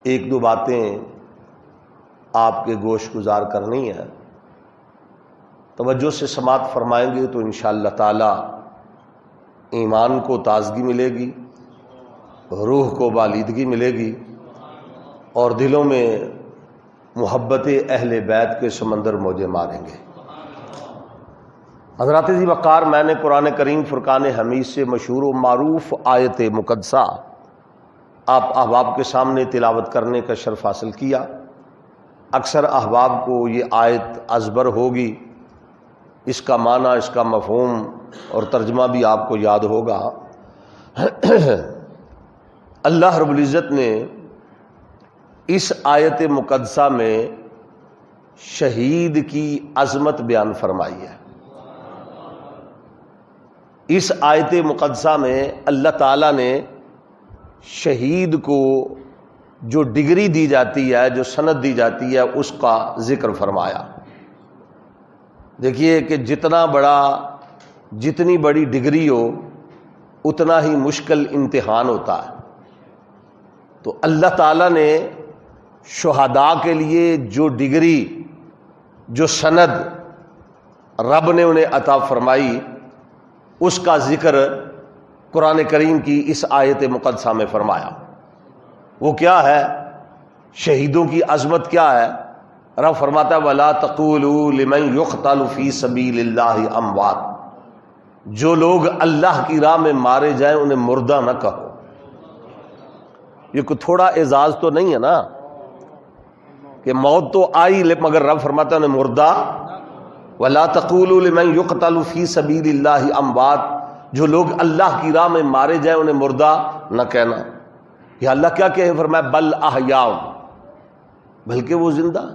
ایک دو باتیں آپ کے گوش گزار کرنی ہے، توجہ سے سماعت فرمائیں گے تو انشاءاللہ تعالی ایمان کو تازگی ملے گی، روح کو بالیدگی ملے گی اور دلوں میں محبت اہل بیت کے سمندر موجے ماریں گے۔ حضرات ذی وقار، میں نے قرآن کریم فرقان حمید سے مشہور و معروف آیت مقدسہ آپ احباب کے سامنے تلاوت کرنے کا شرف حاصل کیا۔ اکثر احباب کو یہ آیت ازبر ہوگی، اس کا معنی، اس کا مفہوم اور ترجمہ بھی آپ کو یاد ہوگا۔ اللہ رب العزت نے اس آیت مقدسہ میں شہید کی عظمت بیان فرمائی ہے۔ اس آیت مقدسہ میں اللہ تعالیٰ نے شہید کو جو ڈگری دی جاتی ہے، جو سند دی جاتی ہے، اس کا ذکر فرمایا۔ دیکھیے کہ جتنی بڑی ڈگری ہو اتنا ہی مشکل امتحان ہوتا ہے۔ تو اللہ تعالیٰ نے شہداء کے لیے جو ڈگری، جو سند رب نے انہیں عطا فرمائی، اس کا ذکر قرآن کریم کی اس آیت مقدسہ میں فرمایا۔ وہ کیا ہے؟ شہیدوں کی عظمت کیا ہے؟ رب فرماتا ہے وَلَا تَقُولُوا لِمَنْ يُقْتَلُ فِي سَبِيلِ اللَّهِ أَمْوَاتٌ، جو لوگ اللہ کی راہ میں مارے جائیں انہیں مردہ نہ کہو۔ یہ کوئی تھوڑا اعزاز تو نہیں ہے نا کہ موت تو آئی مگر رب فرماتا ہے انہیں مردہ۔ وَلَا تَقُولُوا لِمَنْ يُقْتَلُ فِي سَبِيلِ اللَّهِ أَمْوَاتٌ، جو لوگ اللہ کی راہ میں مارے جائیں انہیں مردہ نہ کہنا۔ یا اللہ کیا کہے؟ فرمایا بل احیاء، بلکہ وہ زندہ ہے،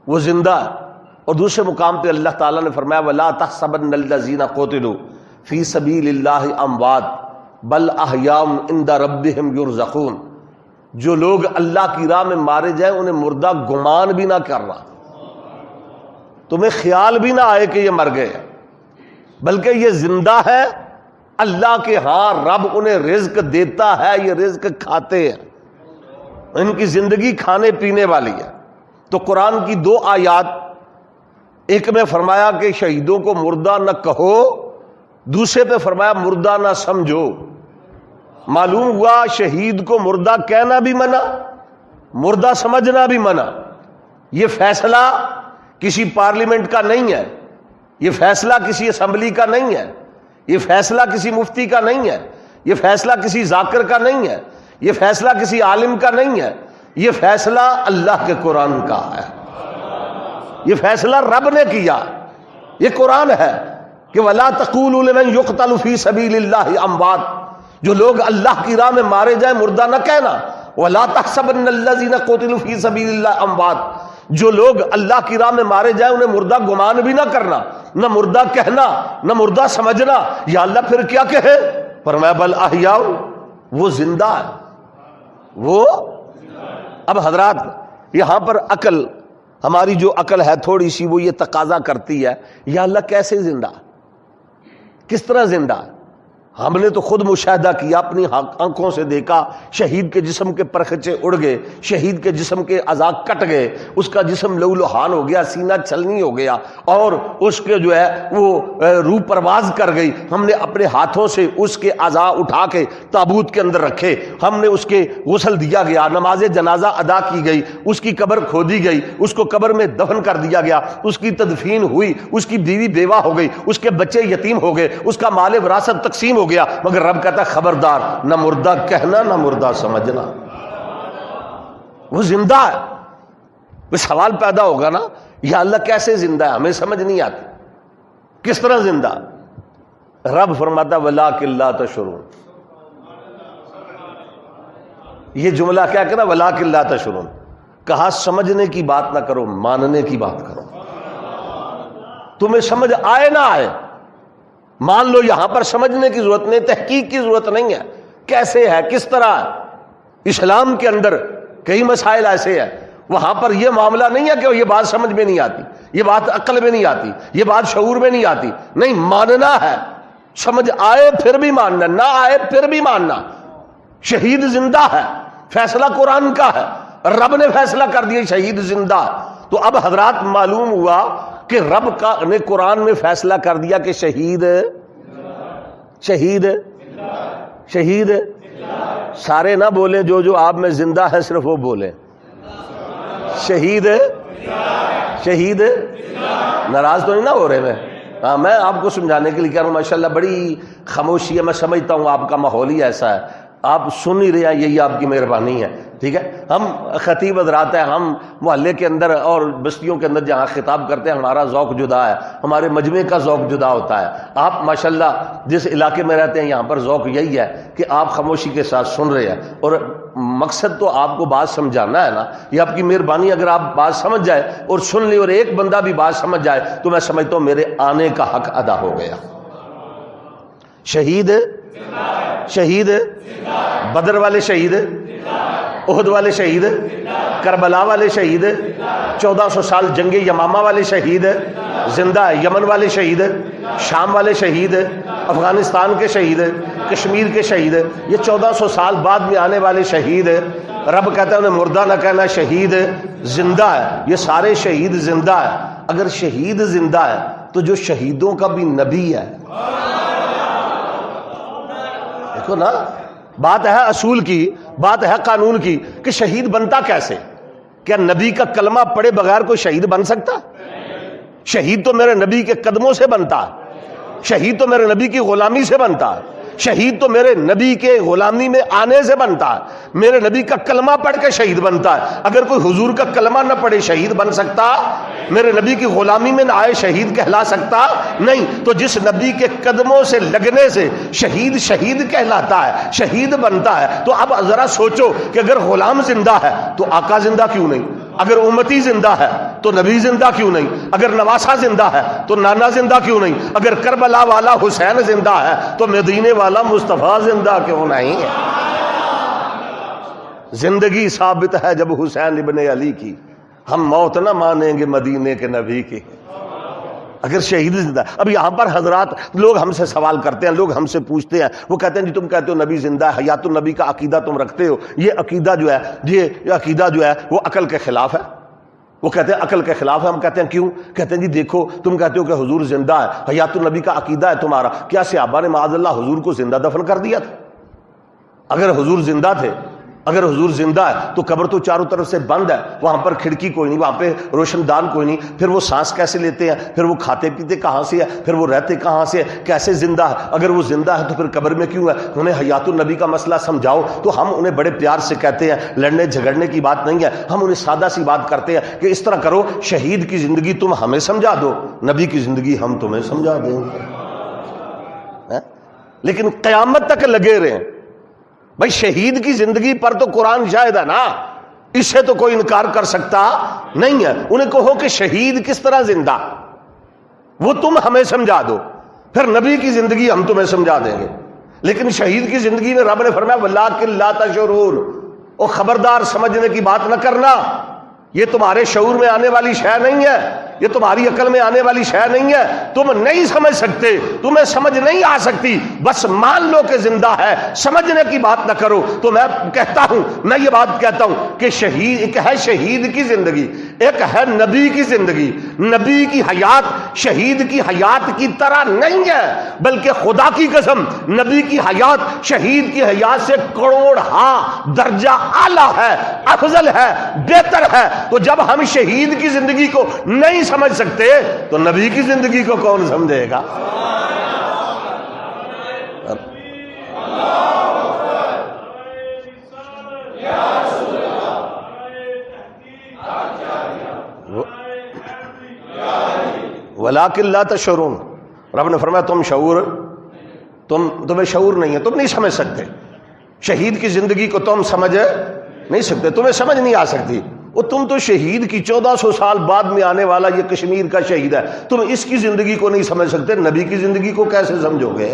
وہ زندہ ہے۔ اور دوسرے مقام پہ اللہ تعالیٰ نے فرمایا وَلَا تَحْسَبَنَّ الَّذِينَ قُتِلُوا فِي سَبِيلِ اللَّهِ أَمْوَاتٌ بَلْ أَحْيَاءٌ عِندَ رَبِّهِمْ يُرْزَقُونَ، جو لوگ اللہ کی راہ میں مارے جائیں انہیں مردہ گمان بھی نہ کرنا، تمہیں خیال بھی نہ آئے کہ یہ مر گئے، بلکہ یہ زندہ ہے۔ اللہ کے ہاں رب انہیں رزق دیتا ہے، یہ رزق کھاتے ہیں، ان کی زندگی کھانے پینے والی ہے۔ تو قرآن کی دو آیات، ایک میں فرمایا کہ شہیدوں کو مردہ نہ کہو، دوسرے پہ فرمایا مردہ نہ سمجھو۔ معلوم ہوا شہید کو مردہ کہنا بھی منع، مردہ سمجھنا بھی منع۔ یہ فیصلہ کسی پارلیمنٹ کا نہیں ہے، یہ فیصلہ کسی اسمبلی کا نہیں ہے، یہ فیصلہ کسی مفتی کا نہیں ہے، یہ فیصلہ کسی ذاکر کا نہیں ہے، یہ فیصلہ کسی عالم کا نہیں ہے، یہ فیصلہ اللہ کے قرآن کا ہے۔ یہ فیصلہ رب نے کیا، یہ قرآن ہے کہ وَلَا تَقُولُوا لِمَنْ يُقْتَلُ فِي سَبِيلِ اللَّهِ أَمْوَاتٌ، جو لوگ اللہ کی راہ میں مارے جائیں مردہ نہ کہنا۔ وَلَا تَحْسَبَنَّ الَّذِينَ قُتِلُوا فِي سَبِيلِ اللَّهِ أَمْوَاتٌ، جو لوگ اللہ کی راہ میں مارے جائیں انہیں مردہ گمان بھی نہ کرنا، نہ مردہ کہنا، نہ مردہ سمجھنا۔ یا اللہ پھر کیا کہے؟ فرمایا بل احیاء، وہ زندہ ہے، وہ۔ اب حضرات یہاں پر عقل، ہماری جو عقل ہے تھوڑی سی، وہ یہ تقاضا کرتی ہے یا اللہ کیسے زندہ، کس طرح زندہ؟ ہم نے تو خود مشاہدہ کیا، اپنی آنکھوں سے دیکھا، شہید کے جسم کے پرخچے اڑ گئے، شہید کے جسم کے اعضاء کٹ گئے، اس کا جسم لہو لہان ہو گیا، سینہ چھلنی ہو گیا، اور اس کے جو ہے وہ روح پرواز کر گئی۔ ہم نے اپنے ہاتھوں سے اس کے اعضاء اٹھا کے تابوت کے اندر رکھے، ہم نے اس کے غسل دیا گیا، نماز جنازہ ادا کی گئی، اس کی قبر کھودی گئی، اس کو قبر میں دفن کر دیا گیا، اس کی تدفین ہوئی، اس کی بیوی بیوہ ہو گئی، اس کے بچے یتیم ہو گئے، اس کا مال وراثت تقسیم ہو گیا، مگر رب کہتا ہے خبردار، نہ مردہ کہنا نہ مردہ سمجھنا، وہ زندہ ہے۔ وہ سوال پیدا ہوگا نا، یا اللہ کیسے زندہ ہے؟ ہمیں سمجھ نہیں آتی کس طرح زندہ۔ رب فرماتا وَلَٰكِن لَا تَشْعُرُونَ، یہ جملہ کیا کہنا وَلَٰكِن لَا تَشْعُرُونَ، کہا سمجھنے کی بات نہ کرو، ماننے کی بات کرو۔ تمہیں سمجھ آئے نہ آئے، مان لو، یہاں پر سمجھنے کی ضرورت نہیں، تحقیق کی ضرورت نہیں ہے، کیسے ہے، کس طرح ہے۔ اسلام کے اندر کئی مسائل ایسے ہیں، وہاں پر یہ معاملہ نہیں ہے کہ یہ بات سمجھ میں نہیں آتی، یہ بات عقل میں نہیں آتی، یہ بات شعور میں نہیں آتی، نہیں، ماننا ہے، سمجھ آئے پھر بھی ماننا، نہ آئے پھر بھی ماننا۔ شہید زندہ ہے، فیصلہ قرآن کا ہے، رب نے فیصلہ کر دیا شہید زندہ۔ تو اب حضرات معلوم ہوا کہ رب نے قرآن میں فیصلہ کر دیا کہ شہید سارے نہ بولیں، جو آپ میں زندہ ہے صرف وہ بولیں شہید ناراض تو نہیں نہ ہو رہے میں؟ ہاں، میں آپ کو سمجھانے کے لیے کہہ رہا ہوں، ماشاءاللہ بڑی خاموشی ہے، میں سمجھتا ہوں آپ کا ماحول ہی ایسا ہے، آپ سن ہی رہے ہیں، یہی آپ کی مہربانی ہے، ٹھیک ہے۔ ہم خطیب حضرات ہیں، ہم محلے کے اندر اور بستیوں کے اندر جہاں خطاب کرتے ہیں ہمارا ذوق جدا ہے، ہمارے مجمع کا ذوق جدا ہوتا ہے۔ آپ ماشاءاللہ جس علاقے میں رہتے ہیں یہاں پر ذوق یہی ہے کہ آپ خاموشی کے ساتھ سن رہے ہیں، اور مقصد تو آپ کو بات سمجھانا ہے نا، یہ آپ کی مہربانی۔ اگر آپ بات سمجھ جائے اور سن لی اور ایک بندہ بھی بات سمجھ جائے تو میں سمجھتا ہوں میرے آنے کا حق ادا ہو گیا۔ شہید بدر والے شہید، احد والے شہید، کربلا والے شہید، 1400 سال جنگ یمامہ والے شہید زندہ ہے، یمن والے شہید، شام والے شہید، افغانستان کے شہید، کشمیر کے شہید، یہ 1400 سال بعد میں آنے والے شہید۔ رب کہتا ہے انہیں مردہ نہ کہنا، شہید زندہ ہے، یہ سارے شہید زندہ ہے۔ اگر شہید زندہ ہے تو جو شہیدوں کا بھی نبی ہے، دیکھو نا، بات ہے اصول کی، بات ہے قانون کی، کہ شہید بنتا کیسے؟ کیا نبی کا کلمہ پڑھے بغیر کوئی شہید بن سکتا؟ شہید تو میرے نبی کے قدموں سے بنتا ہے، شہید تو میرے نبی کی غلامی سے بنتا ہے، شہید تو میرے نبی کے غلامی میں آنے سے بنتا ہے، میرے نبی کا کلمہ پڑھ کے شہید بنتا ہے۔ اگر کوئی حضور کا کلمہ نہ پڑھے شہید بن سکتا؟ میرے نبی کی غلامی میں نہ آئے شہید کہلا سکتا؟ نہیں۔ تو جس نبی کے قدموں سے لگنے سے شہید کہلاتا ہے، شہید بنتا ہے۔ تو اب ذرا سوچو کہ اگر غلام زندہ ہے تو آقا زندہ کیوں نہیں؟ اگر امتی زندہ ہے تو نبی زندہ کیوں نہیں؟ اگر نواسا زندہ ہے تو نانا زندہ کیوں نہیں؟ اگر کربلا والا حسین زندہ ہے تو مدینے والا مصطفیٰ زندہ کیوں نہیں؟ زندگی ثابت ہے جب حسین ابن علی کی، ہم موت نہ مانیں گے مدینے کے نبی کی۔ اگر شہید زندہ، اب یہاں پر حضرات لوگ ہم سے سوال کرتے ہیں، لوگ ہم سے پوچھتے ہیں، وہ کہتے ہیں جی تم کہتے ہو نبی زندہ ہے، حیات النبی کا عقیدہ تم رکھتے ہو، یہ عقیدہ جو ہے وہ عقل کے خلاف ہے۔ وہ کہتے ہیں عقل کے خلاف ہے۔ ہم کہتے ہیں کیوں؟ کہتے ہیں جی دیکھو تم کہتے ہو کہ حضور زندہ ہے، حیات النبی کا عقیدہ ہے تمہارا، کیا صحابہ نے معاذ اللہ حضور کو زندہ دفن کر دیا تھا؟ اگر حضور زندہ تھے، اگر حضور زندہ ہے تو قبر تو چاروں طرف سے بند ہے، وہاں پر کھڑکی کوئی نہیں، وہاں پہ روشن دان کوئی نہیں، پھر وہ سانس کیسے لیتے ہیں؟ پھر وہ کھاتے پیتے کہاں سے ہے؟ پھر وہ رہتے کہاں سے ہے؟ کیسے زندہ ہے؟ اگر وہ زندہ ہے تو پھر قبر میں کیوں ہے؟ انہیں حیات النبی کا مسئلہ سمجھاؤ۔ تو ہم انہیں بڑے پیار سے کہتے ہیں، لڑنے جھگڑنے کی بات نہیں ہے، ہم انہیں سادہ سی بات کرتے ہیں کہ اس طرح کرو، شہید کی زندگی تم ہمیں سمجھا دو، نبی کی زندگی ہم تمہیں سمجھا دیں گے۔ لیکن قیامت تک لگے رہیں بھائی، شہید کی زندگی پر تو قرآن شاہد ہے نا، اس سے تو کوئی انکار کر سکتا نہیں ہے۔ انہیں کہو کہ شہید کس طرح زندہ، وہ تم ہمیں سمجھا دو، پھر نبی کی زندگی ہم تمہیں سمجھا دیں گے۔ لیکن شہید کی زندگی میں رب نے فرمایا وَلَٰكِن لَا تَشْعُرُونَ، او خبردار سمجھنے کی بات نہ کرنا، یہ تمہارے شعور میں آنے والی شے نہیں ہے، یہ تمہاری عقل میں آنے والی شے نہیں ہے، تم نہیں سمجھ سکتے، تمہیں سمجھ نہیں آ سکتی، بس مان لو کہ زندہ ہے، سمجھنے کی بات نہ کرو۔ تو میں کہتا ہوں، میں یہ بات کہتا ہوں کہ شہید ایک ہے شہید کی زندگی، ایک ہے نبی کی زندگی۔ نبی کی حیات شہید کی حیات کی طرح نہیں ہے، بلکہ خدا کی قسم نبی کی حیات شہید کی حیات سے کروڑ درجہ اعلیٰ ہے، افضل ہے، بہتر ہے۔ تو جب ہم شہید کی زندگی کو نہیں سمجھ سکتے تو نبی کی زندگی کو کون سمجھے گا؟ وَلَٰكِن لَا تَشْعُرُونَ، رب نے فرمایا تمہیں شعور نہیں ہے، تم نہیں سمجھ سکتے، شہید کی زندگی کو تم سمجھ نہیں سکتے، تمہیں سمجھ نہیں آ سکتی۔ وہ تم تو شہید کی 1400 سال بعد میں آنے والا یہ کشمیر کا شہید ہے، تم اس کی زندگی کو نہیں سمجھ سکتے، نبی کی زندگی کو کیسے سمجھو گے؟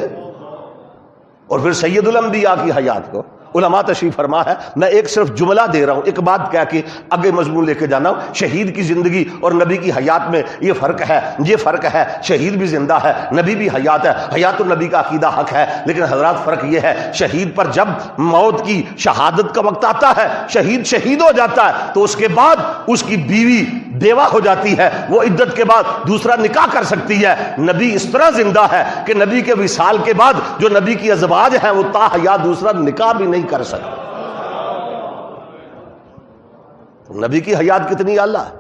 اور پھر سید الانبیاء کی حیات کو، علماء تشریف فرما ہے، میں ایک صرف جملہ دے رہا ہوں، ایک بات کہہ کے آگے مضمون لے کے جانا ہوں۔ شہید کی زندگی اور نبی کی حیات میں یہ فرق ہے، یہ فرق ہے، شہید بھی زندہ ہے، نبی بھی حیات ہے، حیات النبی کا عقیدہ حق ہے، لیکن حضرات فرق یہ ہے، شہید پر جب موت کی شہادت کا وقت آتا ہے، شہید شہید ہو جاتا ہے تو اس کے بعد اس کی بیوی بیوہ ہو جاتی ہے، وہ عدت کے بعد دوسرا نکاح کر سکتی ہے۔ نبی اس طرح زندہ ہے کہ نبی کے وصال کے بعد جو نبی کی ازواج ہیں وہ تا حیات دوسرا نکاح بھی نہیں کر سکتے۔ نبی کی حیات کتنی اعلیٰ ہے۔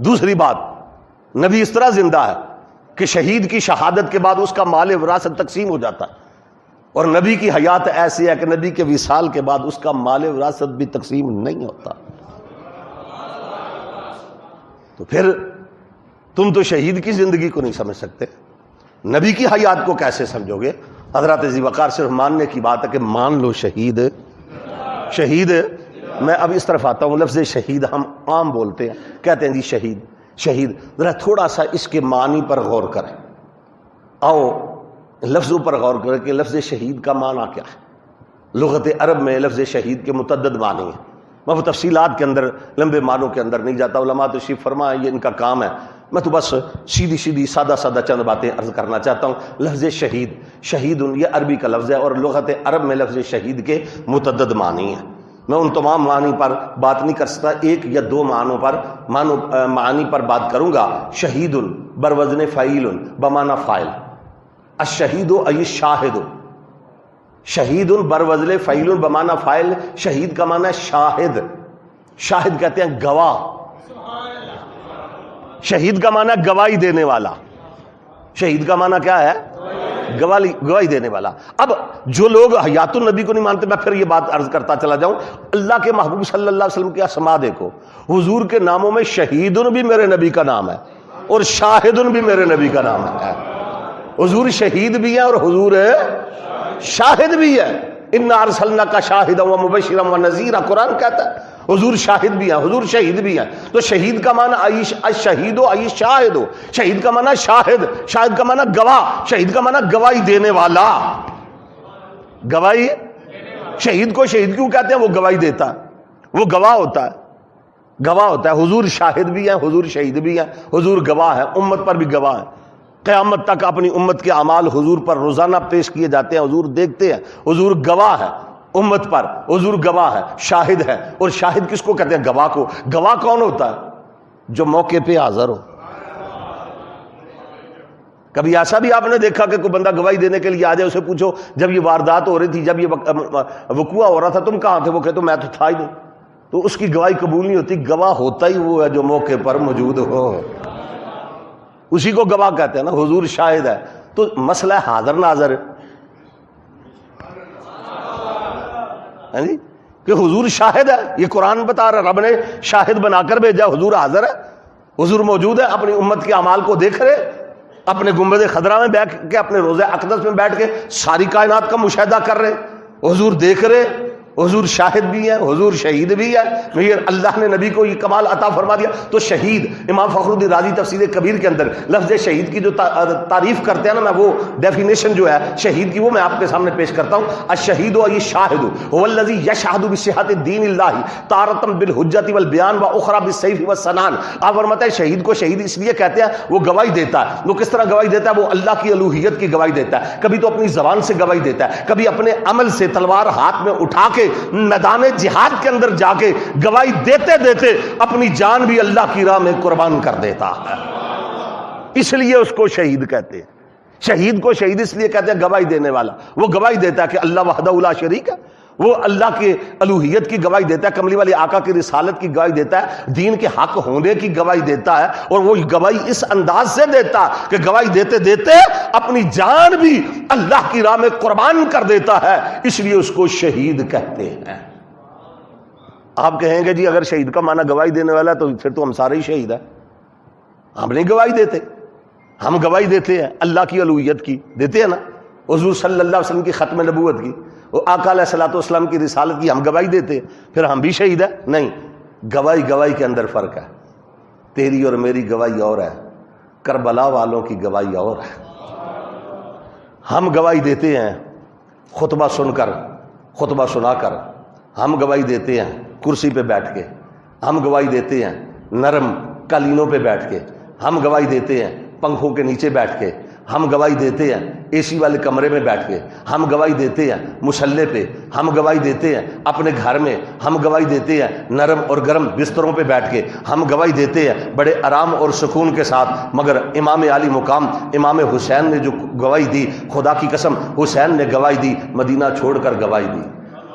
دوسری بات، نبی اس طرح زندہ ہے کہ شہید کی شہادت کے بعد اس کا مال وراثت تقسیم ہو جاتا ہے، اور نبی کی حیات ایسی ہے کہ نبی کے وصال کے بعد اس کا مال وراثت بھی تقسیم نہیں ہوتا۔ تو پھر تم تو شہید کی زندگی کو نہیں سمجھ سکتے، نبی کی حیات کو کیسے سمجھو گے؟ حضرات ذی وقار صرف ماننے کی بات ہے کہ مان لو شہید شہید۔ میں اب اس طرف آتا ہوں، لفظ شہید ہم عام بولتے ہیں، کہتے ہیں جی شہید شہید، ذرا تھوڑا سا اس کے معنی پر غور کریں، آؤ لفظوں پر غور کریں کہ لفظ شہید کا معنی کیا ہے۔ لغت عرب میں لفظ شہید کے متعدد معنی ہیں، میں وہ تفصیلات کے اندر لمبے معنوں کے اندر نہیں جاتا، علماء تشریف فرمائیں یہ ان کا کام ہے، میں تو بس سیدھی سیدھی سادہ سادہ چند باتیں عرض کرنا چاہتا ہوں۔ لفظ شہید شہید یہ عربی کا لفظ ہے، اور لغت عرب میں لفظ شہید کے متعدد معنی ہیں، میں ان تمام معنی پر بات نہیں کر سکتا، ایک یا دو معنی پر بات کروں گا۔ شہید بروزن فعیل بمعنی فاعل، الشہید ای الشاہد، شہید بروزن فعیل بمعنی فاعل، شہید کا معنی شاہد، شاہد کہتے ہیں گواہ، شہید کا معنی گواہی دینے والا، شہید کا معنی کیا ہے؟ گواہی دینے والا۔ اب جو لوگ حیات النبی کو نہیں مانتے، میں پھر یہ بات عرض کرتا چلا جاؤں، اللہ کے محبوب صلی اللہ علیہ وسلم کے اسماء دیکھو، حضور کے ناموں میں شہید بھی میرے نبی کا نام ہے اور شاہد بھی میرے نبی کا نام ہے۔ حضور شہید بھی ہے اور حضور شاہد بھی ہے۔ انا ارسلناک شاہدا ومبشرا ونذیرا، قرآن کہتا ہے حضور شاہد بھی ہیں، حضور شہید بھی ہیں۔ تو شہید کا معنی الشہید ای شاہد، شہید کا معنی شاہد، شاہد کا معنی گواہ، شہید کا معنی گواہی دینے والا، گواہی۔ شہید کو شہید کیوں کہتے ہیں؟ وہ گواہی دیتا ہے، وہ گواہ ہوتا ہے، گواہ ہوتا ہے۔ حضور شاہد بھی ہیں، حضور شہید بھی ہیں، حضور گواہ ہے، امت پر بھی گواہ ہے۔ قیامت تک اپنی امت کے اعمال حضور پر روزانہ پیش کیے جاتے ہیں، حضور دیکھتے ہیں، حضور گواہ ہے امت پر، حضور گواہ ہے، شاہد ہے۔ اور شاہد کس کو کہتے ہیں؟ گواہ کو۔ گواہ کون ہوتا ہے؟ جو موقع پہ حاضر ہو۔ کبھی ایسا بھی آپ نے دیکھا کہ کوئی بندہ گواہی دینے کے لیے آ جائے، اسے پوچھو جب یہ واردات ہو رہی تھی، جب یہ وقوع ہو رہا تھا، تم کہاں تھے؟ وہ کہتے میں تو تھا ہی نہیں، تو اس کی گواہی قبول نہیں ہوتی۔ گواہ ہوتا ہی وہ ہے جو موقع پر موجود ہو، اسی کو گواہ کہتے ہیں نا۔ حضور شاہد ہے، تو مسئلہ حاضر ناظر ہے جی، کہ حضور شاہد ہے، یہ قرآن بتا رہا، رب نے شاہد بنا کر بھیجا، حضور حاضر ہے، حضور موجود ہے، اپنی امت کے اعمال کو دیکھ رہے، اپنے گنبد خضرا میں بیٹھ کے، اپنے روضہ اقدس میں بیٹھ کے ساری کائنات کا مشاہدہ کر رہے، حضور دیکھ رہے، حضور شاہد بھی ہے، حضور شہید بھی ہے۔ اللہ نے نبی کو یہ کمال عطا فرما دیا۔ تو شہید، امام فخر الدین رازی تفسیر کبیر کے اندر لفظ شہید کی جو تعریف کرتے ہیں نا، میں وہ ڈیفینیشن جو ہے شہید کی وہ میں آپ کے سامنے پیش کرتا ہوں۔ الشہید ای شاہد هو الذی یشہد بصحۃ دین اللہ تارۃ بالحجۃ والبیان واخری بالسیف والسنان۔ آپ فرماتے ہیں شہید کو شہید اس لیے کہتے ہیں وہ گواہی دیتا ہے۔ وہ کس طرح گواہی دیتا ہے؟ وہ اللہ کی الوہیت کی گواہی دیتا ہے، کبھی تو اپنی زبان سے گواہی دیتا ہے، کبھی اپنے عمل سے تلوار ہاتھ میں اٹھا کے میدان جہاد کے اندر جا کے گواہی دیتے دیتے اپنی جان بھی اللہ کی راہ میں قربان کر دیتا ہے، اس لیے اس کو شہید کہتے ہیں۔ شہید کو شہید اس لیے کہتے ہیں گواہی دینے والا، وہ گواہی دیتا ہے کہ اللہ وحدہ لا شریک ہے، وہ اللہ کی الوہیت کی گواہی دیتا ہے، کملی والے آقا کی رسالت کی گواہی دیتا ہے، دین کے حق ہونے کی گواہی دیتا ہے، اور وہ گواہی اس انداز سے دیتا ہے کہ گواہی دیتے دیتے اپنی جان بھی اللہ کی راہ میں قربان کر دیتا ہے، اس لیے اس کو شہید کہتے ہیں۔ آپ کہیں گے جی اگر شہید کا معنی گواہی دینے والا تو پھر تو ہم سارے ہی شہید ہیں، ہم نہیں گواہی دیتے، ہم گواہی دیتے ہیں اللہ کی الوہیت کی، دیتے ہیں نا، حضور صلی اللہ علیہ وسلم کی ختم نبوت کی، وہ آقا علیہ الصلوۃ والسلام کی رسالت کی ہم گواہی دیتے ہیں، پھر ہم بھی شہید ہیں؟ نہیں، گواہی کے اندر فرق ہے، تیری اور میری گواہی اور ہے، کربلا والوں کی گواہی اور ہے۔ ہم گواہی دیتے ہیں خطبہ سن کر، خطبہ سنا کر ہم گواہی دیتے ہیں کرسی پہ بیٹھ کے، ہم گواہی دیتے ہیں نرم قالینوں پہ بیٹھ کے، ہم گواہی دیتے ہیں پنکھوں کے نیچے بیٹھ کے، ہم گواہی دیتے ہیں اے سی والے کمرے میں بیٹھ کے، ہم گواہی دیتے ہیں مصلے پہ، ہم گواہی دیتے ہیں اپنے گھر میں، ہم گواہی دیتے ہیں نرم اور گرم بستروں پہ بیٹھ کے، ہم گواہی دیتے ہیں بڑے آرام اور سکون کے ساتھ۔ مگر امام عالی مقام امام حسین نے جو گواہی دی، خدا کی قسم حسین نے گواہی دی مدینہ چھوڑ کر گواہی دی،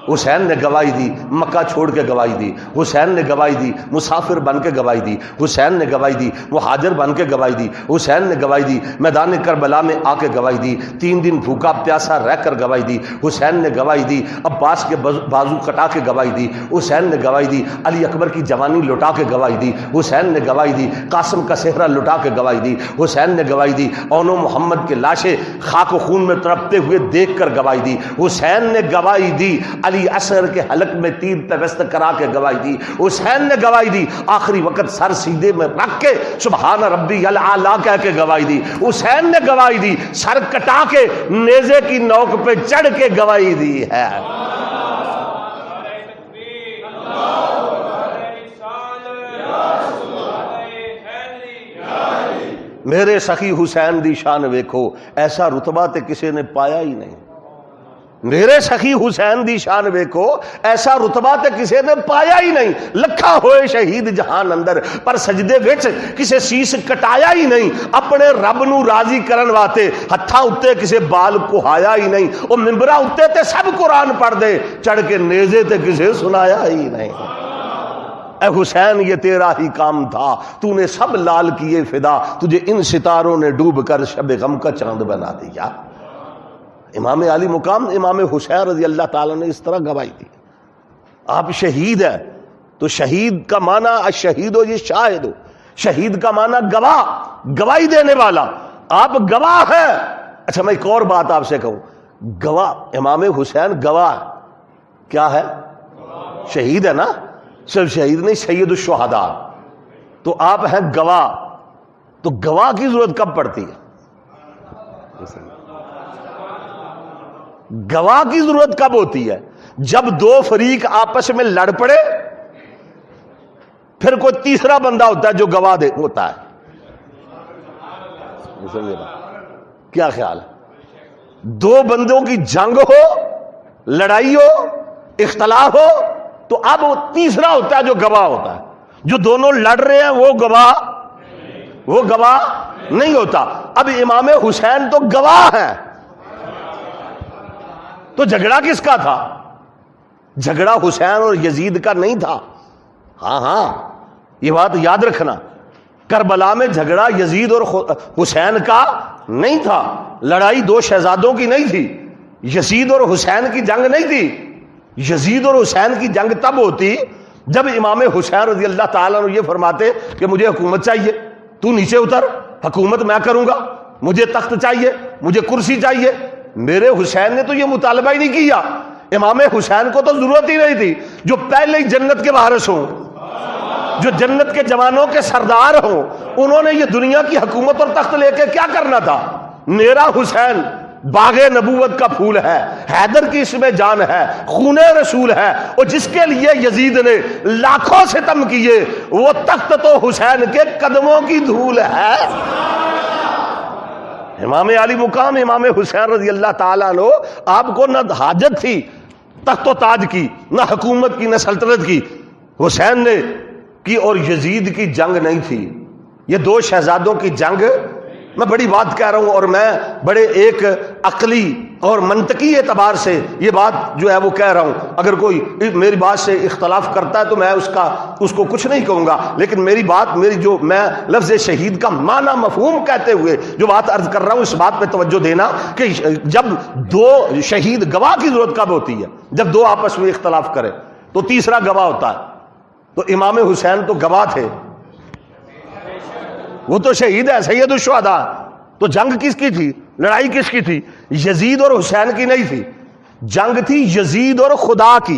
حسین نے گواہی دی مکہ چھوڑ کے گواہی دی، حسین نے گواہی دی مسافر بن کے گواہی دی، حسین نے گواہی دی مہاجر بن کے گواہی دی، حسین نے گواہی دی میدان کربلا میں آ کے گواہی دی، 3 دن بھوکا پیاسا رہ کر گواہی دی، حسین نے گواہی دی عباس کے بازو کٹا کے گواہی دی، حسین نے گواہی دی علی اکبر کی جوانی لٹا کے گواہی دی، حسین نے گواہی دی قاسم کا صحرا لٹا کے گواہی دی، حسین نے گواہی دی اون و محمد کے لاشیں خاک و خون میں تڑپتے ہوئے دیکھ کر گواہی دی، حسین نے گواہی دی علی اصغر کے حلق میں تیر پیوست کرا کے گواہی دی، حسین نے گواہی دی آخری وقت سر سیدھے میں رکھ کے سبحان ربی الاعلی کہہ کے گواہی دی، حسین نے گواہی دی سر کٹا کے نیزے کی نوک پہ چڑھ کے گواہی دی ہے۔ میرے سخی حسین دی شان ویکھو، ایسا رتبہ تے کسی نے پایا ہی نہیں۔ میرے سخی حسین دی شان ویکھو، ایسا رتبہ تے کسی نے پایا ہی نہیں۔ لکھا ہوئے شہید جہان اندر پر سجدے وچ کسے سیس کٹایا ہی نہیں، اپنے رب نو راضی کرن واسطے ہتھاں اُتے کسے بال کوہایا ہی نہیں، او ممبراں اُتے تے سب قرآن پڑھ دے، چڑھ کے نیزے تے کسے سنایا ہی نہیں۔ اے حسین یہ تیرا ہی کام تھا، تو نے سب لال کیے فدا، تجھے ان ستاروں نے ڈوب کر شب غم کا چاند بنا دیا۔ امام علی مقام امام حسین رضی اللہ تعالیٰ نے اس طرح گواہی دی۔ آپ شہید ہیں تو شہید کا معنی الشہید ہو، یہ شاہد ہو، شہید کا معنی گواہ، گواہی دینے والا، آپ گواہ ہیں۔ اچھا میں ایک اور بات آپ سے کہوں، گواہ امام حسین گواہ کیا ہے؟ شہید ہے نا، صرف شہید نہیں سید الشہداء، تو آپ ہیں گواہ، تو گواہ کی ضرورت کب پڑتی ہے؟ گواہ کی ضرورت کب ہوتی ہے؟ جب دو فریق آپس میں لڑ پڑے، پھر کوئی تیسرا بندہ ہوتا ہے جو گواہ ہوتا ہے۔ کیا خیال ہے؟ دو بندوں کی جنگ ہو، لڑائی ہو، اختلاف ہو، تو اب وہ تیسرا ہوتا ہے جو گواہ ہوتا ہے۔ جو دونوں لڑ رہے ہیں وہ گواہ نہیں ہوتا۔ اب امام حسین تو گواہ ہیں، تو جھگڑا کس کا تھا؟ جھگڑا حسین اور یزید کا نہیں تھا۔ ہاں یہ بات یاد رکھنا، کربلا میں جھگڑا یزید اور حسین کا نہیں تھا، لڑائی دو شہزادوں کی نہیں تھی، یزید اور حسین کی جنگ نہیں تھی۔ یزید اور حسین کی جنگ تب ہوتی جب امام حسین رضی اللہ تعالیٰ عنہ یہ فرماتے کہ مجھے حکومت چاہیے، تو نیچے اتر، حکومت میں کروں گا، مجھے تخت چاہیے، مجھے کرسی چاہیے۔ میرے حسین نے تو یہ مطالبہ ہی نہیں کیا، امام حسین کو تو ضرورت ہی نہیں تھی، جو پہلے ہی جنت کے وارث ہوں، جو جنت کے جوانوں کے سردار ہوں، انہوں نے یہ دنیا کی حکومت اور تخت لے کے کیا کرنا تھا؟ میرا حسین باغ نبوت کا پھول ہے، حیدر کی اس میں جان ہے، خون رسول ہے، اور جس کے لیے یزید نے لاکھوں ستم کیے، وہ تخت تو حسین کے قدموں کی دھول ہے۔ امام علی مقام امام حسین رضی اللہ تعالیٰ عنہ، آپ کو نہ حاجت تھی تخت و تاج کی، نہ حکومت کی، نہ سلطنت کی۔ حسین نے کی اور یزید کی جنگ نہیں تھی، یہ دو شہزادوں کی جنگ۔ میں بڑی بات کہہ رہا ہوں، اور میں بڑے ایک عقلی اور منطقی اعتبار سے یہ بات جو ہے وہ کہہ رہا ہوں۔ اگر کوئی میری بات سے اختلاف کرتا ہے تو میں اس کو کچھ نہیں کہوں گا، لیکن میری جو میں لفظ شہید کا معنی مفہوم کہتے ہوئے جو بات عرض کر رہا ہوں، اس بات پہ توجہ دینا کہ جب دو شہید، گواہ کی ضرورت کب ہوتی ہے؟ جب دو آپس میں اختلاف کرے تو تیسرا گواہ ہوتا ہے۔ تو امام حسین تو گواہ تھے، وہ تو شہید ہے، سید الشہداء۔ تو جنگ کس کی تھی؟ لڑائی کس کی تھی؟ یزید اور حسین کی نہیں تھی، جنگ تھی یزید اور خدا کی،